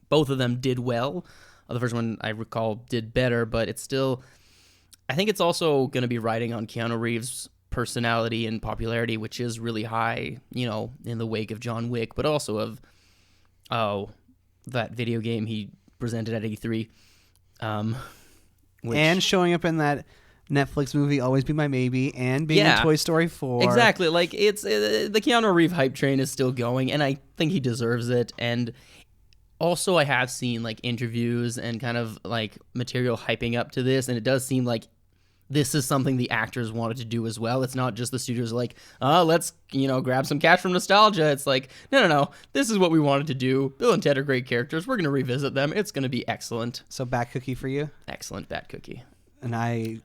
both of them did well. The first one, I recall, did better, but it's still... I think it's also going to be riding on Keanu Reeves' personality and popularity, which is really high, in the wake of John Wick, but also of, that video game he presented at E3. And showing up in that Netflix movie, Always Be My Maybe, and being in Toy Story 4. Exactly. Like, it's the Keanu Reeves hype train is still going, and I think he deserves it. And also, I have seen like interviews and kind of like material hyping up to this, and it does seem like this is something the actors wanted to do as well. It's not just the studios like, let's grab some cash from nostalgia. It's like, no, this is what we wanted to do. Bill and Ted are great characters. We're going to revisit them. It's going to be excellent. So bat cookie for you? Excellent bat cookie. And I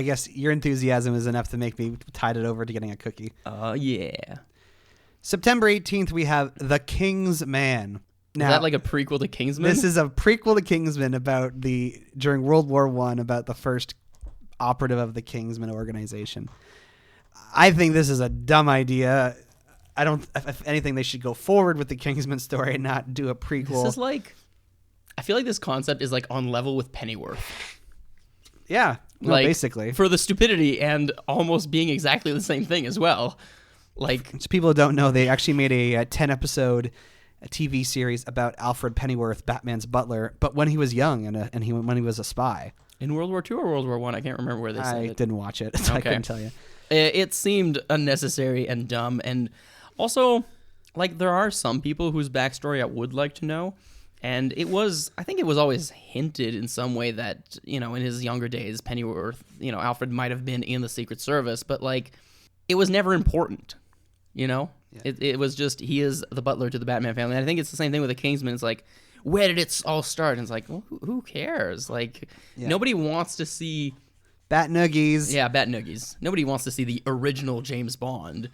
guess your enthusiasm is enough to make me tide it over to getting a cookie. Oh, yeah. September 18th, we have The King's Man. Now, is that like a prequel to Kingsman? This is a prequel to Kingsman during World War I, about the first operative of the Kingsman organization. I think this is a dumb idea. If anything, they should go forward with the Kingsman story and not do a prequel. This is like, I feel like this concept is like on level with Pennyworth. Yeah, basically. For the stupidity and almost being exactly the same thing as well. Like, So people who don't know, they actually made a 10-episode TV series about Alfred Pennyworth, Batman's butler, but when he was young and when he was a spy. in World War II or World War I can't remember where they said I it. didn't watch it, so I Okay. couldn't tell you. It seemed unnecessary and dumb, and also, like, there are some people whose backstory I would like to know, and I think it was always hinted in some way that, in his younger days, Pennyworth, Alfred might have been in the Secret Service, but, like, it was never important, Yeah. It was just, he is the butler to the Batman family, and I think it's the same thing with the Kingsman. It's like, where did it all start? And it's like, well, who cares? Like, nobody wants to see... Bat-noogies. Yeah, bat-noogies. Nobody wants to see the original James Bond.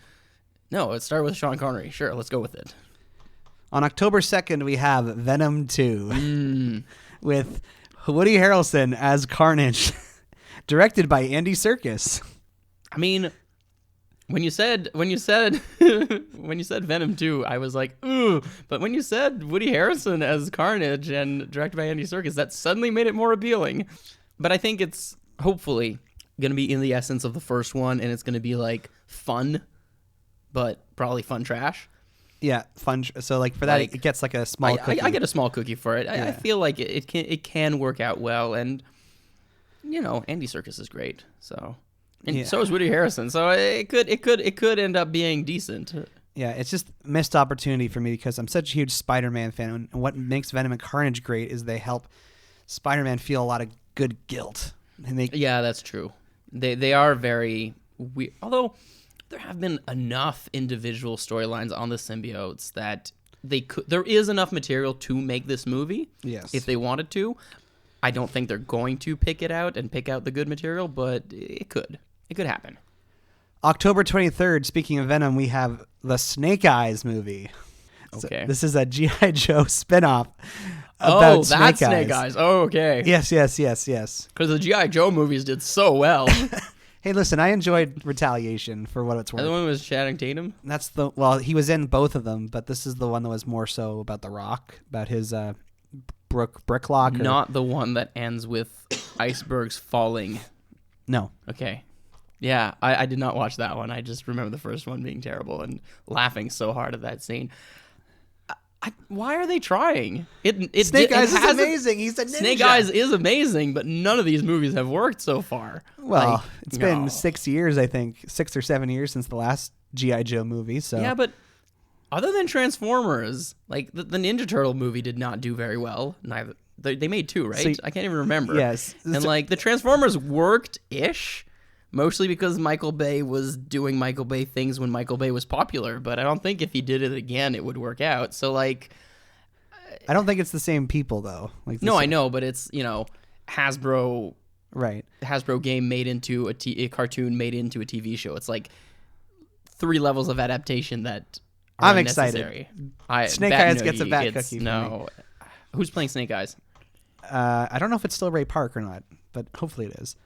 No, it started with Sean Connery. Sure, let's go with it. On October 2nd, we have Venom 2 with Woody Harrelson as Carnage, directed by Andy Serkis. I mean, when you said Venom 2, I was like, ooh. But when you said Woody Harrelson as Carnage and directed by Andy Serkis, that suddenly made it more appealing. But I think it's hopefully going to be in the essence of the first one, and it's going to be like fun, but probably fun trash. Yeah, fun. So like for that, Like, it gets like a small cookie. I get a small cookie for it. I feel like it can work out well, and Andy Serkis is great. So, and so is Woody Harrelson. So it could end up being decent. Yeah, it's just missed opportunity for me because I'm such a huge Spider-Man fan, and what makes Venom and Carnage great is they help Spider-Man feel a lot of good guilt. And Yeah, that's true. They are very weird. Although there have been enough individual storylines on the symbiotes that there is enough material to make this movie. Yes. If they wanted to. I don't think they're going to pick it out and pick out the good material, but it could. It could happen. October 23rd, speaking of Venom, we have the Snake Eyes movie. Okay. So this is a G.I. Joe spinoff about that's Snake Eyes. Oh, okay. Yes. Because the G.I. Joe movies did so well. Hey, listen, I enjoyed Retaliation for what it's worth. The other one was Channing Tatum? He was in both of them, but this is the one that was more so about The Rock, about his brick lock. Not the one that ends with icebergs falling. No. Okay. Yeah, I did not watch that one. I just remember the first one being terrible and laughing so hard at that scene. Why are they trying? Snake Eyes is amazing. He's a ninja. Snake Eyes is amazing, but none of these movies have worked so far. Well, it's been 6 years, I think, 6 or 7 years since the last G.I. Joe movie. So yeah, but other than Transformers, like the Ninja Turtle movie did not do very well. Neither they made two, right? So, I can't even remember. Yes, and like the Transformers worked-ish. Mostly because Michael Bay was doing Michael Bay things when Michael Bay was popular, but I don't think if he did it again, it would work out. So, like... I don't think it's the same people, though. No, I know, but it's, Hasbro... Right. Hasbro game made into a cartoon made into a TV show. It's like 3 levels of adaptation that are I'm unnecessary. excited. Snake Eyes gets a bat cookie for No. Who's playing Snake Eyes? I don't know if it's still Ray Park or not, but hopefully it is.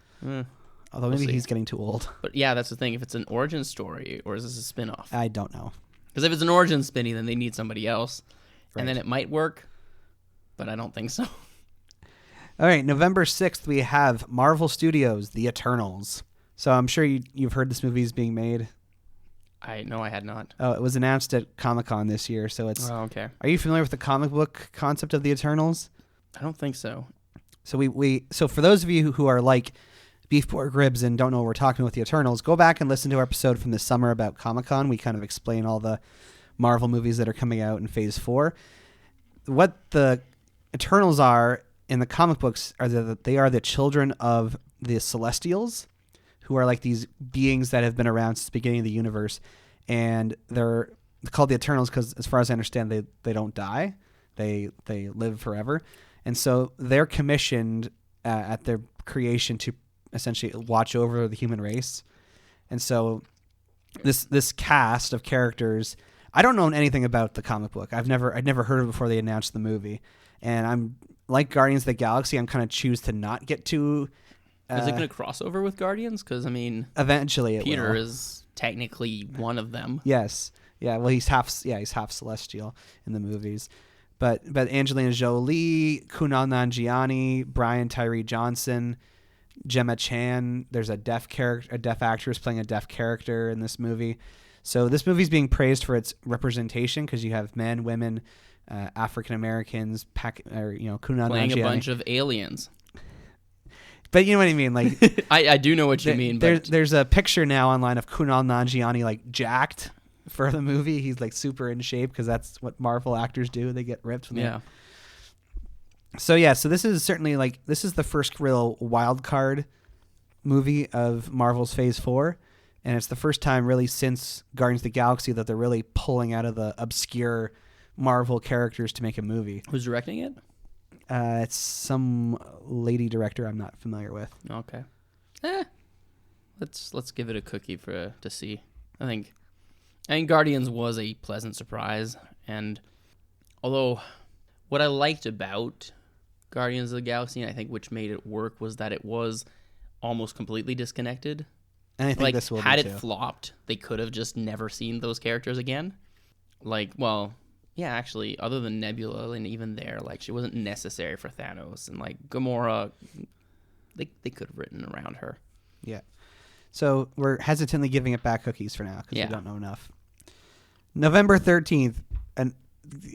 Although maybe he's getting too old. But yeah, that's the thing. If it's an origin story, or is this a spin-off? I don't know. Because if it's an origin spinny, then they need somebody else. Right. And then it might work, but I don't think so. All right, November 6th, we have Marvel Studios' The Eternals. So I'm sure you've heard this movie is being made. I had not. Oh, it was announced at Comic-Con this year, so it's... Oh, okay. Are you familiar with the comic book concept of The Eternals? I don't think so. So so for those of you who are like Beefporkribs and don't know what we're talking with The Eternals, go back and listen to our episode from this summer about Comic-Con. We kind of explain all the Marvel movies that are coming out in Phase 4. What the Eternals are in the comic books are that they are the children of the Celestials, who are like these beings that have been around since the beginning of the universe. And they're called the Eternals because, as far as I understand, they don't die. They live forever. And so they're commissioned at their creation to essentially watch over the human race. And so this cast of characters, I don't know anything about the comic book. I'd never heard of it before they announced the movie. And I'm like Guardians of the Galaxy, I'm kind of choose to not get too... Is it going to cross over with Guardians? Because, I mean... Eventually it Peter will. is technically one of them. Yes. Yeah, well, he's half Celestial in the movies. But Angelina Jolie, Kumail Nanjiani, Brian Tyree Johnson, Gemma Chan. There's a deaf actress playing a deaf character in this movie. So this movie's being praised for its representation because you have men, women, African Americans, Kunan Playing a Nanjiani. bunch of aliens. But you know what I mean, like I do know what you mean. But there's a picture now online of Kunan Nanjiani like jacked for the movie. He's like super in shape because that's what Marvel actors do. They get ripped. So this is certainly this is the first real wild card movie of Marvel's Phase 4, and it's the first time really since Guardians of the Galaxy that they're really pulling out of the obscure Marvel characters to make a movie. Who's directing it? It's some lady director I'm not familiar with. Okay. Let's give it a cookie to see. I think Guardians was a pleasant surprise, and although what I liked about Guardians of the Galaxy, and I think which made it work, was that it was almost completely disconnected. And I think this will had be it too. flopped, they could have just never seen those characters again. Actually, other than Nebula, and even there, she wasn't necessary for Thanos, and Gamora, they could have written around her. Yeah. So we're hesitantly giving it back cookies for now because we don't know enough. November 13th, and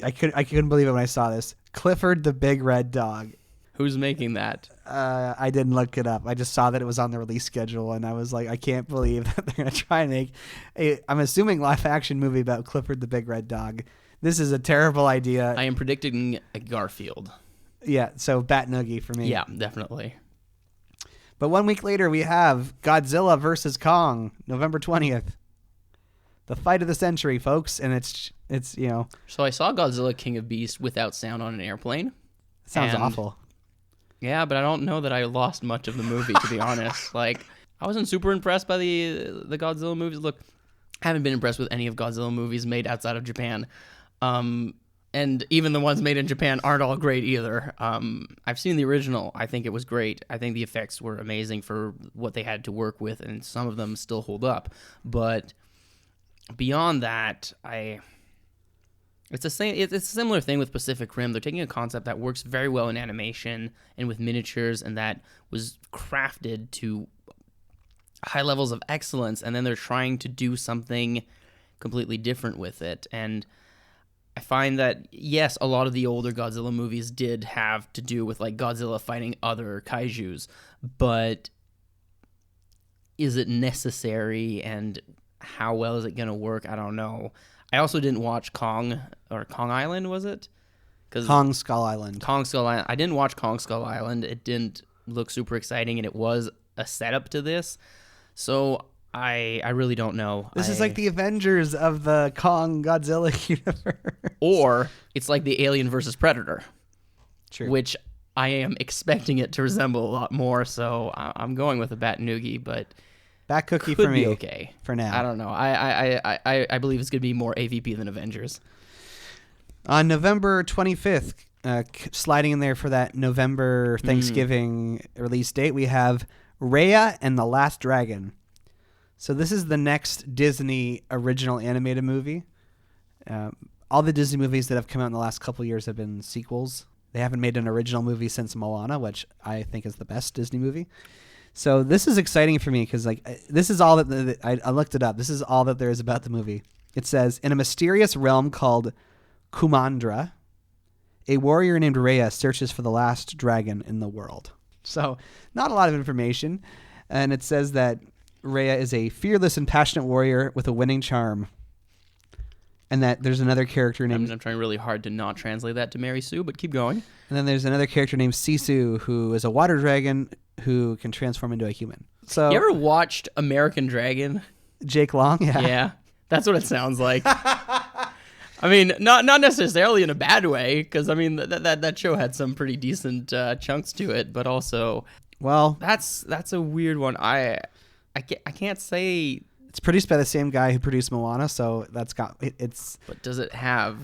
I couldn't believe it when I saw this. Clifford the Big Red Dog. Who's making that? I didn't look it up. I just saw that it was on the release schedule, and I was like, I can't believe that they're going to try and make I'm assuming, live-action movie about Clifford the Big Red Dog. This is a terrible idea. I am predicting a Garfield. Yeah, so bat-noogie for me. Yeah, definitely. But 1 week later, we have Godzilla vs. Kong, November 20th. The fight of the century, folks, and it's So I saw Godzilla King of Beasts without sound on an airplane. Sounds awful. Yeah, but I don't know that I lost much of the movie, to be honest. I wasn't super impressed by the Godzilla movies. Look, I haven't been impressed with any of Godzilla movies made outside of Japan. And even the ones made in Japan aren't all great either. I've seen the original. I think it was great. I think the effects were amazing for what they had to work with, and some of them still hold up. But beyond that, it's a similar thing with Pacific Rim. They're taking a concept that works very well in animation and with miniatures, and that was crafted to high levels of excellence, and then they're trying to do something completely different with it. And I find that, yes, a lot of the older Godzilla movies did have to do with Godzilla fighting other kaijus, but is it necessary, and how well is it going to work? I don't know. I also didn't watch Kong Island, was it? Kong Skull Island. Kong Skull Island. I didn't watch Kong Skull Island. It didn't look super exciting, and it was a setup to this. So I really don't know. This is like the Avengers of the Kong Godzilla universe. Or it's like the Alien versus Predator. True. Which I am expecting it to resemble a lot more, so I'm going with a bat-noogie, but bat cookie could for me. Be okay. For now. I don't know. I believe it's going to be more AVP than Avengers. On November 25th, sliding in there for that November Thanksgiving release date, we have Raya and the Last Dragon. So this is the next Disney original animated movie. All the Disney movies that have come out in the last couple of years have been sequels. They haven't made an original movie since Moana, which I think is the best Disney movie. So this is exciting for me because this is all that I looked it up. This is all that there is about the movie. It says, in a mysterious realm called Kumandra, a warrior named Raya searches for the last dragon in the world. So not a lot of information. And it says that Raya is a fearless and passionate warrior with a winning charm. And that there's another character named... I'm trying really hard to not translate that to Mary Sue, but keep going. And then there's another character named Sisu, who is a water dragon who can transform into a human. So you ever watched American Dragon? Jake Long? Yeah. Yeah, that's what it sounds like. I mean, not necessarily in a bad way, because I mean that show had some pretty decent chunks to it, but also, well, that's a weird one. I can't say. It's produced by the same guy who produced Moana, so that's got it's. But does it have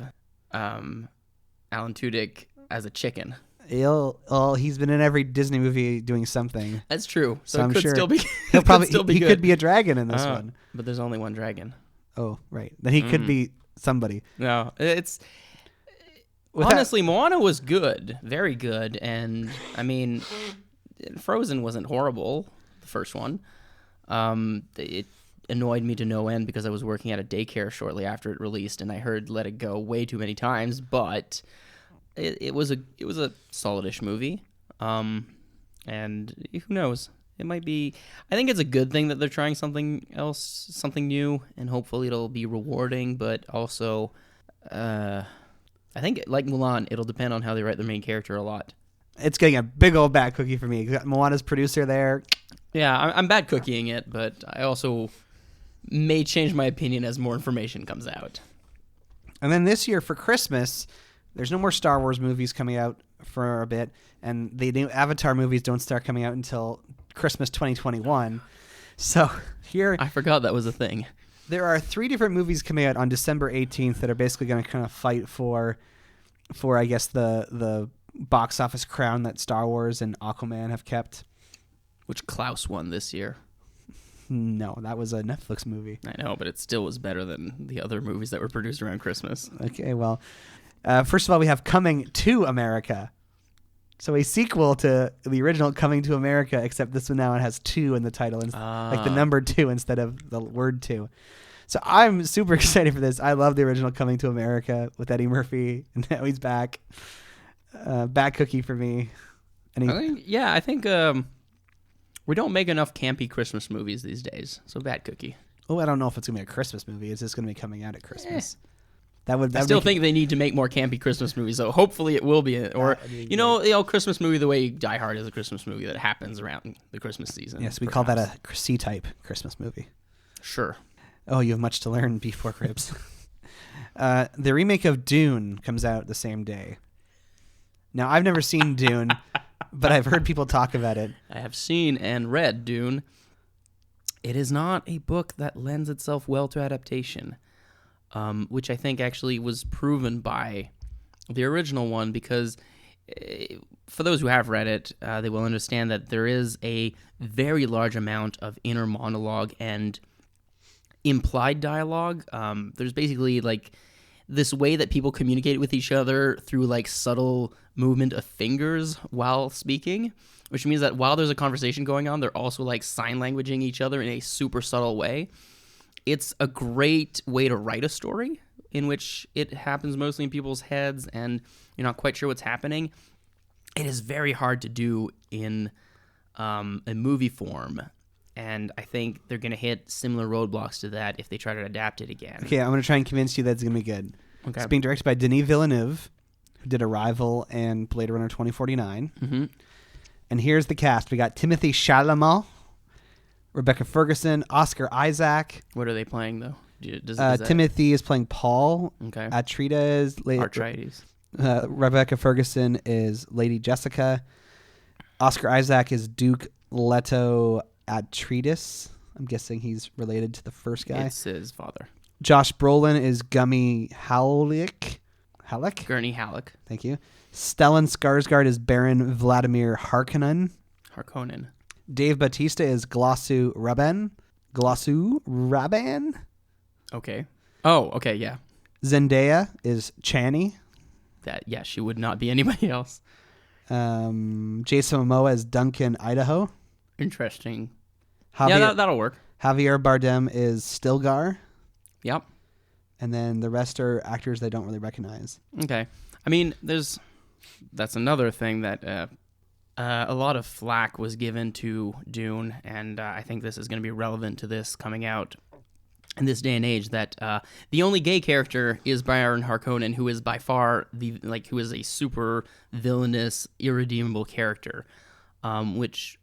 Alan Tudyk as a chicken? He's been in every Disney movie doing something. That's true. So it I'm could sure still be. He'll probably he good. could be a dragon in this one. But there's only one dragon. Oh, right. Then he could be somebody. No, it's honestly Moana was good, very good, and I mean, Frozen wasn't horrible. The first one, annoyed me to no end because I was working at a daycare shortly after it released, and I heard Let It Go way too many times. But it was a solid-ish movie, and who knows? It might be. I think it's a good thing that they're trying something else, something new, and hopefully it'll be rewarding. But also, I think like Mulan, it'll depend on how they write their main character a lot. It's getting a big old bat cookie for me. Got Moana's producer there. Yeah, I'm bad cookieing it, but I also may change my opinion as more information comes out. And then this year for Christmas, there's no more Star Wars movies coming out for a bit, and the new Avatar movies don't start coming out until Christmas 2021. So here, I forgot that was a thing. There are 3 different movies coming out on December 18th that are basically going to kind of fight for I guess the box office crown that Star Wars and Aquaman have kept. Which Klaus won this year. No, that was a Netflix movie. I know, but it still was better than the other movies that were produced around Christmas. Okay, well, first of all, we have Coming to America. So a sequel to the original Coming to America, except this one now it has 2 in the title, like the number 2 instead of the word 2. So I'm super excited for this. I love the original Coming to America with Eddie Murphy, and now he's back. Bat cookie for me. I think we don't make enough campy Christmas movies these days, so bat cookie. Oh, I don't know if it's going to be a Christmas movie. It's just going to be coming out at Christmas. I still think they need to make more campy Christmas movies, so hopefully it will be. Or, Christmas movie the way Die Hard is a Christmas movie that happens around the Christmas season. Yes, we call that a C-type Christmas movie. Sure. Oh, you have much to learn, Beefporkribs. The remake of Dune comes out the same day. Now, I've never seen Dune, but I've heard people talk about it. I have seen and read Dune. It is not a book that lends itself well to adaptation, which I think actually was proven by the original one, because for those who have read it, they will understand that there is a very large amount of inner monologue and implied dialogue. There's basically like this way that people communicate with each other through like subtle movement of fingers while speaking, which means that while there's a conversation going on, they're also like sign languaging each other in a super subtle way. It's a great way to write a story in which it happens mostly in people's heads and you're not quite sure what's happening. It is very hard to do in a movie form. And I think they're going to hit similar roadblocks to that if they try to adapt it again. Okay, I'm going to try and convince you that it's going to be good. Okay. It's being directed by Denis Villeneuve, who did Arrival and Blade Runner 2049. Mm-hmm. And here's the cast. We got Timothée Chalamet, Rebecca Ferguson, Oscar Isaac. What are they playing, though? Timothy is playing Paul. Okay. Atreides. Atreides. Rebecca Ferguson is Lady Jessica. Oscar Isaac is Duke Leto Atreides. I'm guessing he's related to the first guy. It's his father. Josh Brolin is Gummy Halleck. Gurney Halleck. Thank you. Stellan Skarsgård is Baron Vladimir Harkonnen. Dave Bautista is Glossu Raban. Okay. Oh, okay, yeah. Zendaya is Chani. She would not be anybody else. Jason Momoa is Duncan Idaho. Interesting. That'll work. Javier Bardem is Stilgar. Yep. And then the rest are actors they don't really recognize. Okay. I mean, that's another thing that a lot of flack was given to Dune, and I think this is going to be relevant to this coming out in this day and age, that the only gay character is Baron Harkonnen, who is by far who is a super villainous, irredeemable character, which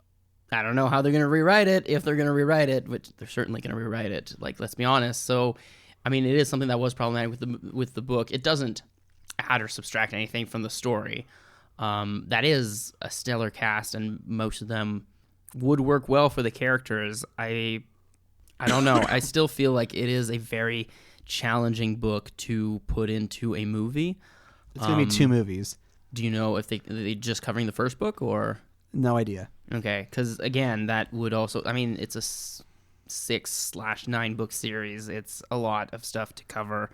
I don't know how they're going to rewrite it, if they're going to rewrite it, which they're certainly going to rewrite it, let's be honest. So, I mean, it is something that was problematic with the book. It doesn't add or subtract anything from the story. That is a stellar cast, and most of them would work well for the characters. I don't know. I still feel like it is a very challenging book to put into a movie. It's going to be 2 movies. Do you know if they just covering the first book, or? No idea. Okay, because again, that would also, I mean, it's a 6/9 book series. It's a lot of stuff to cover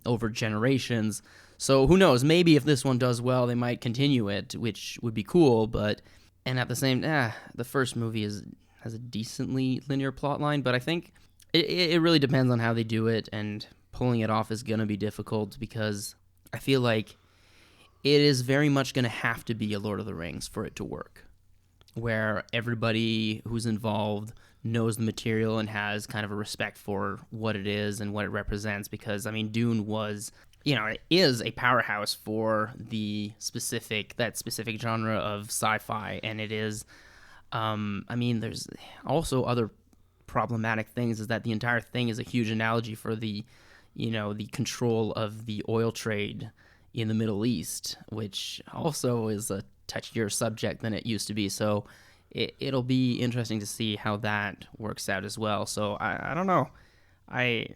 over generations. So who knows? Maybe if this one does well, they might continue it, which would be cool. And at the same, the first movie is, has a decently linear plot line, but I think it really depends on how they do it, and pulling it off is going to be difficult because I feel like it is very much going to have to be a Lord of the Rings for it to work, where everybody who's involved knows the material and has kind of a respect for what it is and what it represents, because, I mean, Dune was, it is a powerhouse for that specific genre of sci-fi, and it is, there's also other problematic things, is that the entire thing is a huge analogy for the control of the oil trade in the Middle East, which also is a touchier subject than it used to be. So it'll be interesting to see how that works out as well. So I don't know. I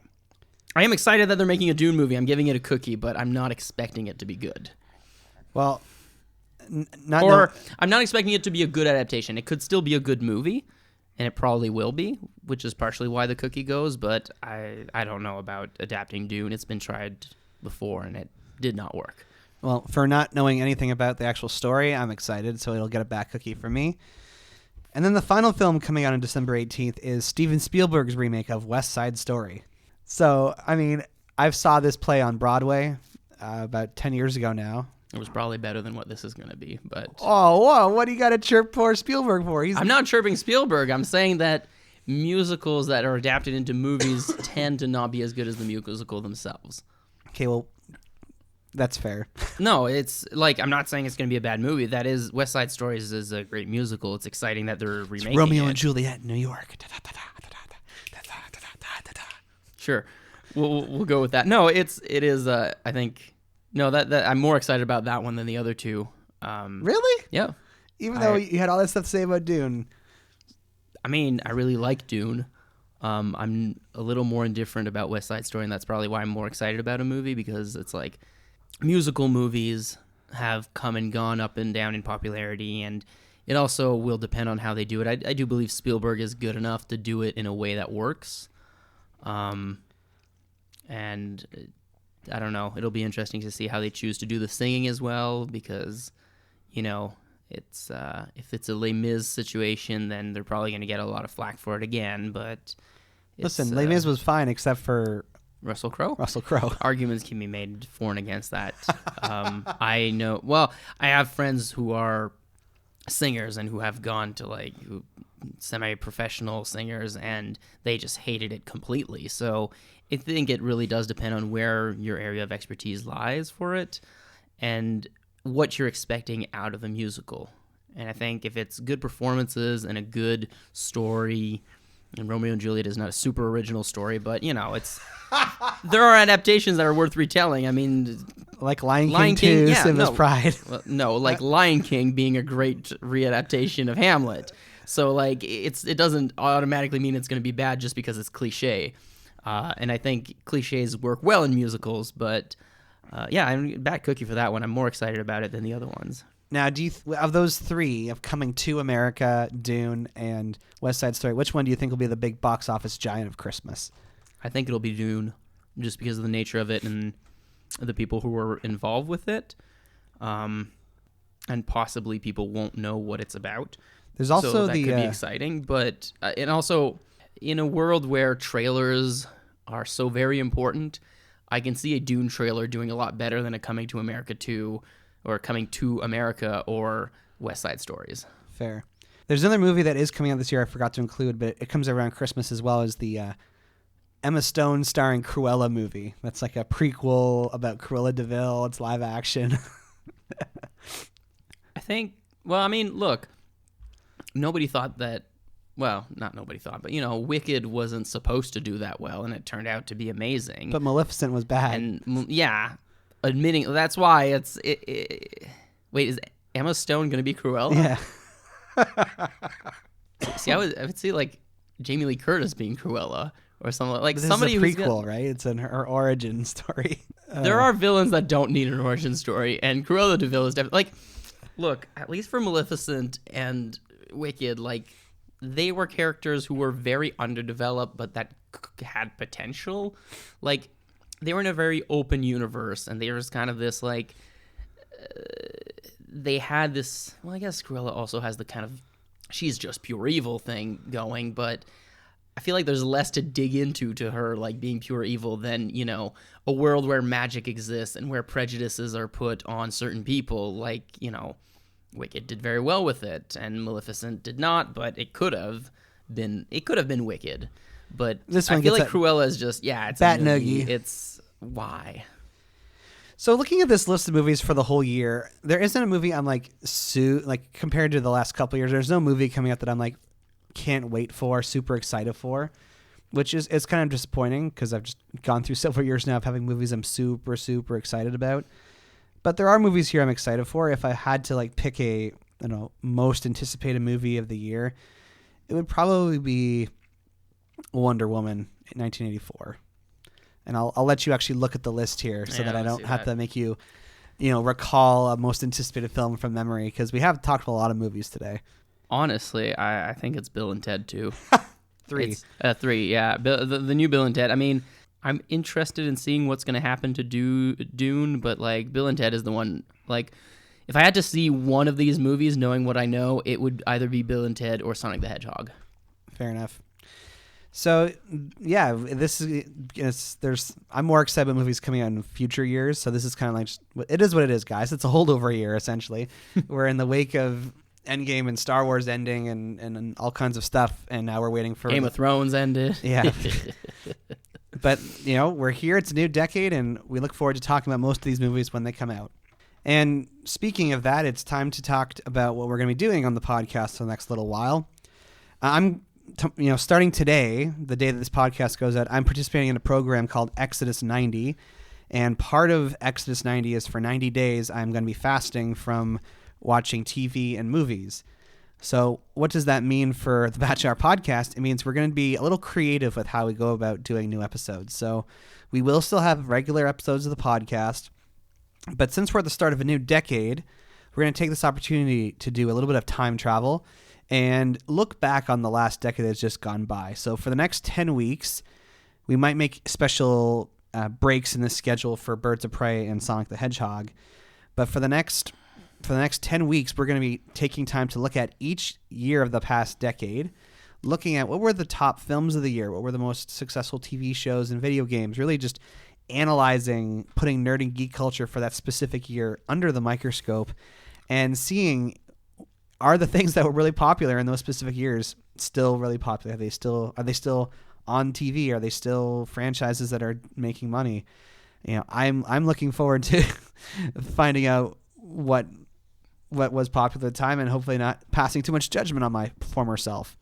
am excited that they're making a Dune movie. I'm giving it a cookie, but I'm not expecting it to be good. Well, I'm not expecting it to be a good adaptation. It could still be a good movie, and it probably will be, which is partially why the cookie goes, but I don't know about adapting Dune. It's been tried before, and it did not work. Well, for not knowing anything about the actual story, I'm excited, so it'll get a back cookie from me. And then the final film coming out on December 18th is Steven Spielberg's remake of West Side Story. So, I mean, I saw this play on Broadway about 10 years ago now. It was probably better than what this is going to be, but... Oh, whoa, what do you got to chirp for Spielberg for? I'm not chirping Spielberg. I'm saying that musicals that are adapted into movies tend to not be as good as the musical themselves. Okay, well, that's fair. No, it's like, I'm not saying it's going to be a bad movie. That is, West Side Story is a great musical. It's exciting that they're remaking it. Romeo and Juliet in New York. Sure, we'll go with that. No, it is. I think that I'm more excited about that one than the other two. Really? Yeah. Even though you had all that stuff to say about Dune. I mean, I really like Dune. I'm a little more indifferent about West Side Story, and that's probably why I'm more excited about a movie, because it's like musical movies have come and gone up and down in popularity, and it also will depend on how they do it. I do believe Spielberg is good enough to do it in a way that works. And I don't know. It'll be interesting to see how they choose to do the singing as well, because, it's if it's a Les Mis situation, then they're probably going to get a lot of flack for it again. But listen, Les Mis was fine except for Russell Crowe. Arguments can be made for and against that. I know. Well, I have friends who are singers and who have gone to semi-professional singers, and they just hated it completely. So I think it really does depend on where your area of expertise lies for it and what you're expecting out of a musical. And I think if it's good performances and a good story, and Romeo and Juliet is not a super original story, but it's there are adaptations that are worth retelling. I mean, like Lion King 2, Simba's Pride. Well, no, like Lion King being a great readaptation of Hamlet. So it doesn't automatically mean it's going to be bad just because it's cliche. And I think cliches work well in musicals, but I'm back cookie for that one. I'm more excited about it than the other ones. Now, of those three, of Coming to America, Dune, and West Side Story, which one do you think will be the big box office giant of Christmas? I think it'll be Dune, just because of the nature of it and the people who were involved with it. And possibly people won't know what it's about. There's also so that could be exciting, but and also in a world where trailers are so very important, I can see a Dune trailer doing a lot better than a Coming to America 2 or Coming to America or West Side Stories. Fair. There's another movie that is coming out this year I forgot to include, but it comes around Christmas as well, as the Emma Stone starring Cruella movie. That's like a prequel about Cruella de Vil. It's live action. I think, look, nobody thought that, not nobody thought, but, Wicked wasn't supposed to do that well, and it turned out to be amazing. But Maleficent was bad. And, admitting, that's why wait, is Emma Stone going to be Cruella? Yeah. See, I would see, Jamie Lee Curtis being Cruella, or something like this somebody is a prequel, right? It's in her origin story. There are villains that don't need an origin story, and Cruella de Vil is definitely, look, at least for Maleficent and Wicked, they were characters who were very underdeveloped, but that had potential. They were in a very open universe, and they were just kind of this, they had this, I guess Cruella also has the kind of she's just pure evil thing going, but I feel like there's less to dig into to her like being pure evil than, you know, a world where magic exists and where prejudices are put on certain people. Like, you know, Wicked did very well with it, and Maleficent did not, but it could have been Wicked. But This one I feel gets like Cruella is just, it's bat-noogie. It's why. So looking at this list of movies for the whole year, there isn't a movie I'm like compared to the last couple of years. There's no movie coming out that I'm like can't wait for, super excited for, which is it's kind of disappointing because I've just gone through several years now of having movies I'm super excited about. But there are movies here I'm excited for. If I had to like pick a most anticipated movie of the year, it would probably be Wonder Woman in 1984. And I'll let you actually look at the list here so that I don't have to make you, recall a most anticipated film from memory, because we have talked about a lot of movies today. Honestly, I think it's Bill and Ted 2. 3. 3, yeah. The new Bill and Ted. I mean, I'm interested in seeing what's going to happen to Dune, but like Bill and Ted is the one. Like, if I had to see one of these movies, knowing what I know, it would either be Bill and Ted or Sonic the Hedgehog. Fair enough. So yeah, I'm more excited about movies coming out in future years. So this is kind of like it is what it is, guys. It's a holdover year essentially. We're in the wake of Endgame and Star Wars ending and all kinds of stuff, and now we're waiting for Game of Thrones ended. Yeah. But we're here. It's a new decade, and we look forward to talking about most of these movies when they come out. And speaking of that, it's time to talk about what we're going to be doing on the podcast for the next little while. Starting today, the day that this podcast goes out, I'm participating in a program called Exodus 90. And part of Exodus 90 is for 90 days, I'm going to be fasting from watching TV and movies. So what does that mean for the Bat Jar podcast? It means we're going to be a little creative with how we go about doing new episodes. So we will still have regular episodes of the podcast. But since we're at the start of a new decade, we're going to take this opportunity to do a little bit of time travel and look back on the last decade that's just gone by. So for the next 10 weeks, we might make special breaks in the schedule for Birds of Prey and Sonic the Hedgehog. But for the next 10 weeks, we're going to be taking time to look at each year of the past decade, looking at what were the top films of the year, what were the most successful TV shows and video games, really just analyzing, putting nerd and geek culture for that specific year under the microscope and seeing, are the things that were really popular in those specific years still really popular? Are they still on TV? Are they still franchises that are making money? I'm looking forward to finding out what was popular at the time and hopefully not passing too much judgment on my former self.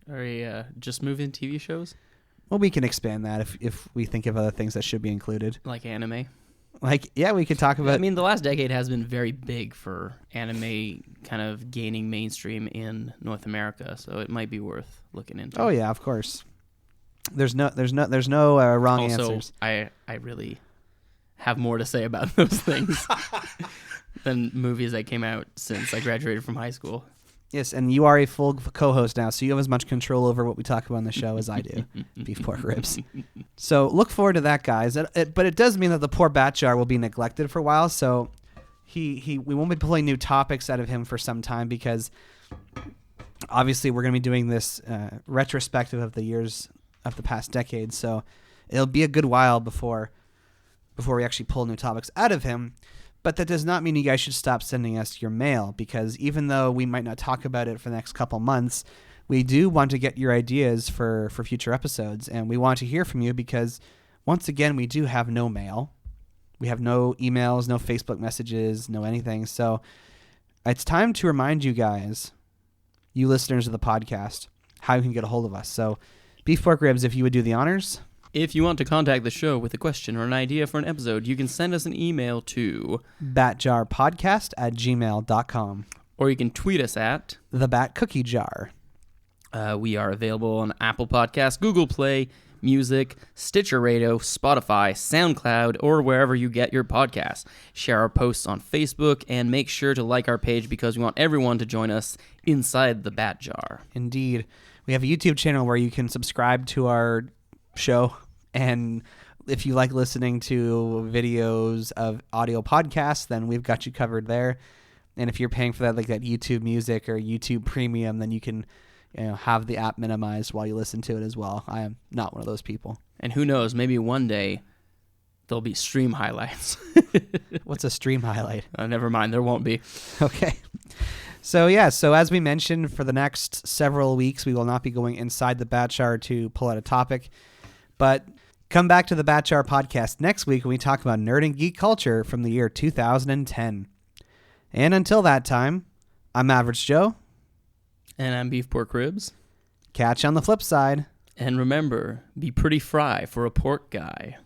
Are you just moving TV shows? Well, we can expand that if we think of other things that should be included. Like anime? We could talk about... I mean, the last decade has been very big for anime kind of gaining mainstream in North America, so it might be worth looking into. Oh, yeah, of course. There's no wrong answers. I really have more to say about those things than movies that came out since I graduated from high school. Yes, and you are a full co-host now, so you have as much control over what we talk about on the show as I do. Beefporkribs. So look forward to that, guys. But it does mean that the poor Bat Jar will be neglected for a while, so we won't be pulling new topics out of him for some time because obviously we're going to be doing this retrospective of the years of the past decade, so it'll be a good while before we actually pull new topics out of him. But that does not mean you guys should stop sending us your mail, because even though we might not talk about it for the next couple months, we do want to get your ideas for future episodes, and we want to hear from you because, once again, we do have no mail. We have no emails, no Facebook messages, no anything. So it's time to remind you guys, you listeners of the podcast, how you can get a hold of us. So Beefporkribs, if you would do the honors. If you want to contact the show with a question or an idea for an episode, you can send us an email to batjarpodcast@gmail.com. Or you can tweet us at The Bat Cookie Jar. We are available on Apple Podcasts, Google Play, Music, Stitcher Radio, Spotify, SoundCloud, or wherever you get your podcasts. Share our posts on Facebook, and make sure to like our page because we want everyone to join us inside the Bat Jar. Indeed. We have a YouTube channel where you can subscribe to our show, and if you like listening to videos of audio podcasts, then we've got you covered there. And if you're paying for that, like that YouTube Music or YouTube Premium, then you can have the app minimized while you listen to it as well. I am not one of those people. And who knows, maybe one day there'll be stream highlights. What's a stream highlight? Never mind, there won't be. Okay. So as we mentioned, for the next several weeks, we will not be going inside the Bat Jar to pull out a topic. But come back to the Bat Jar podcast next week when we talk about nerd and geek culture from the year 2010. And until that time, I'm Average Joe. And I'm Beefporkribs. Catch you on the flip side. And remember, be pretty fry for a pork guy.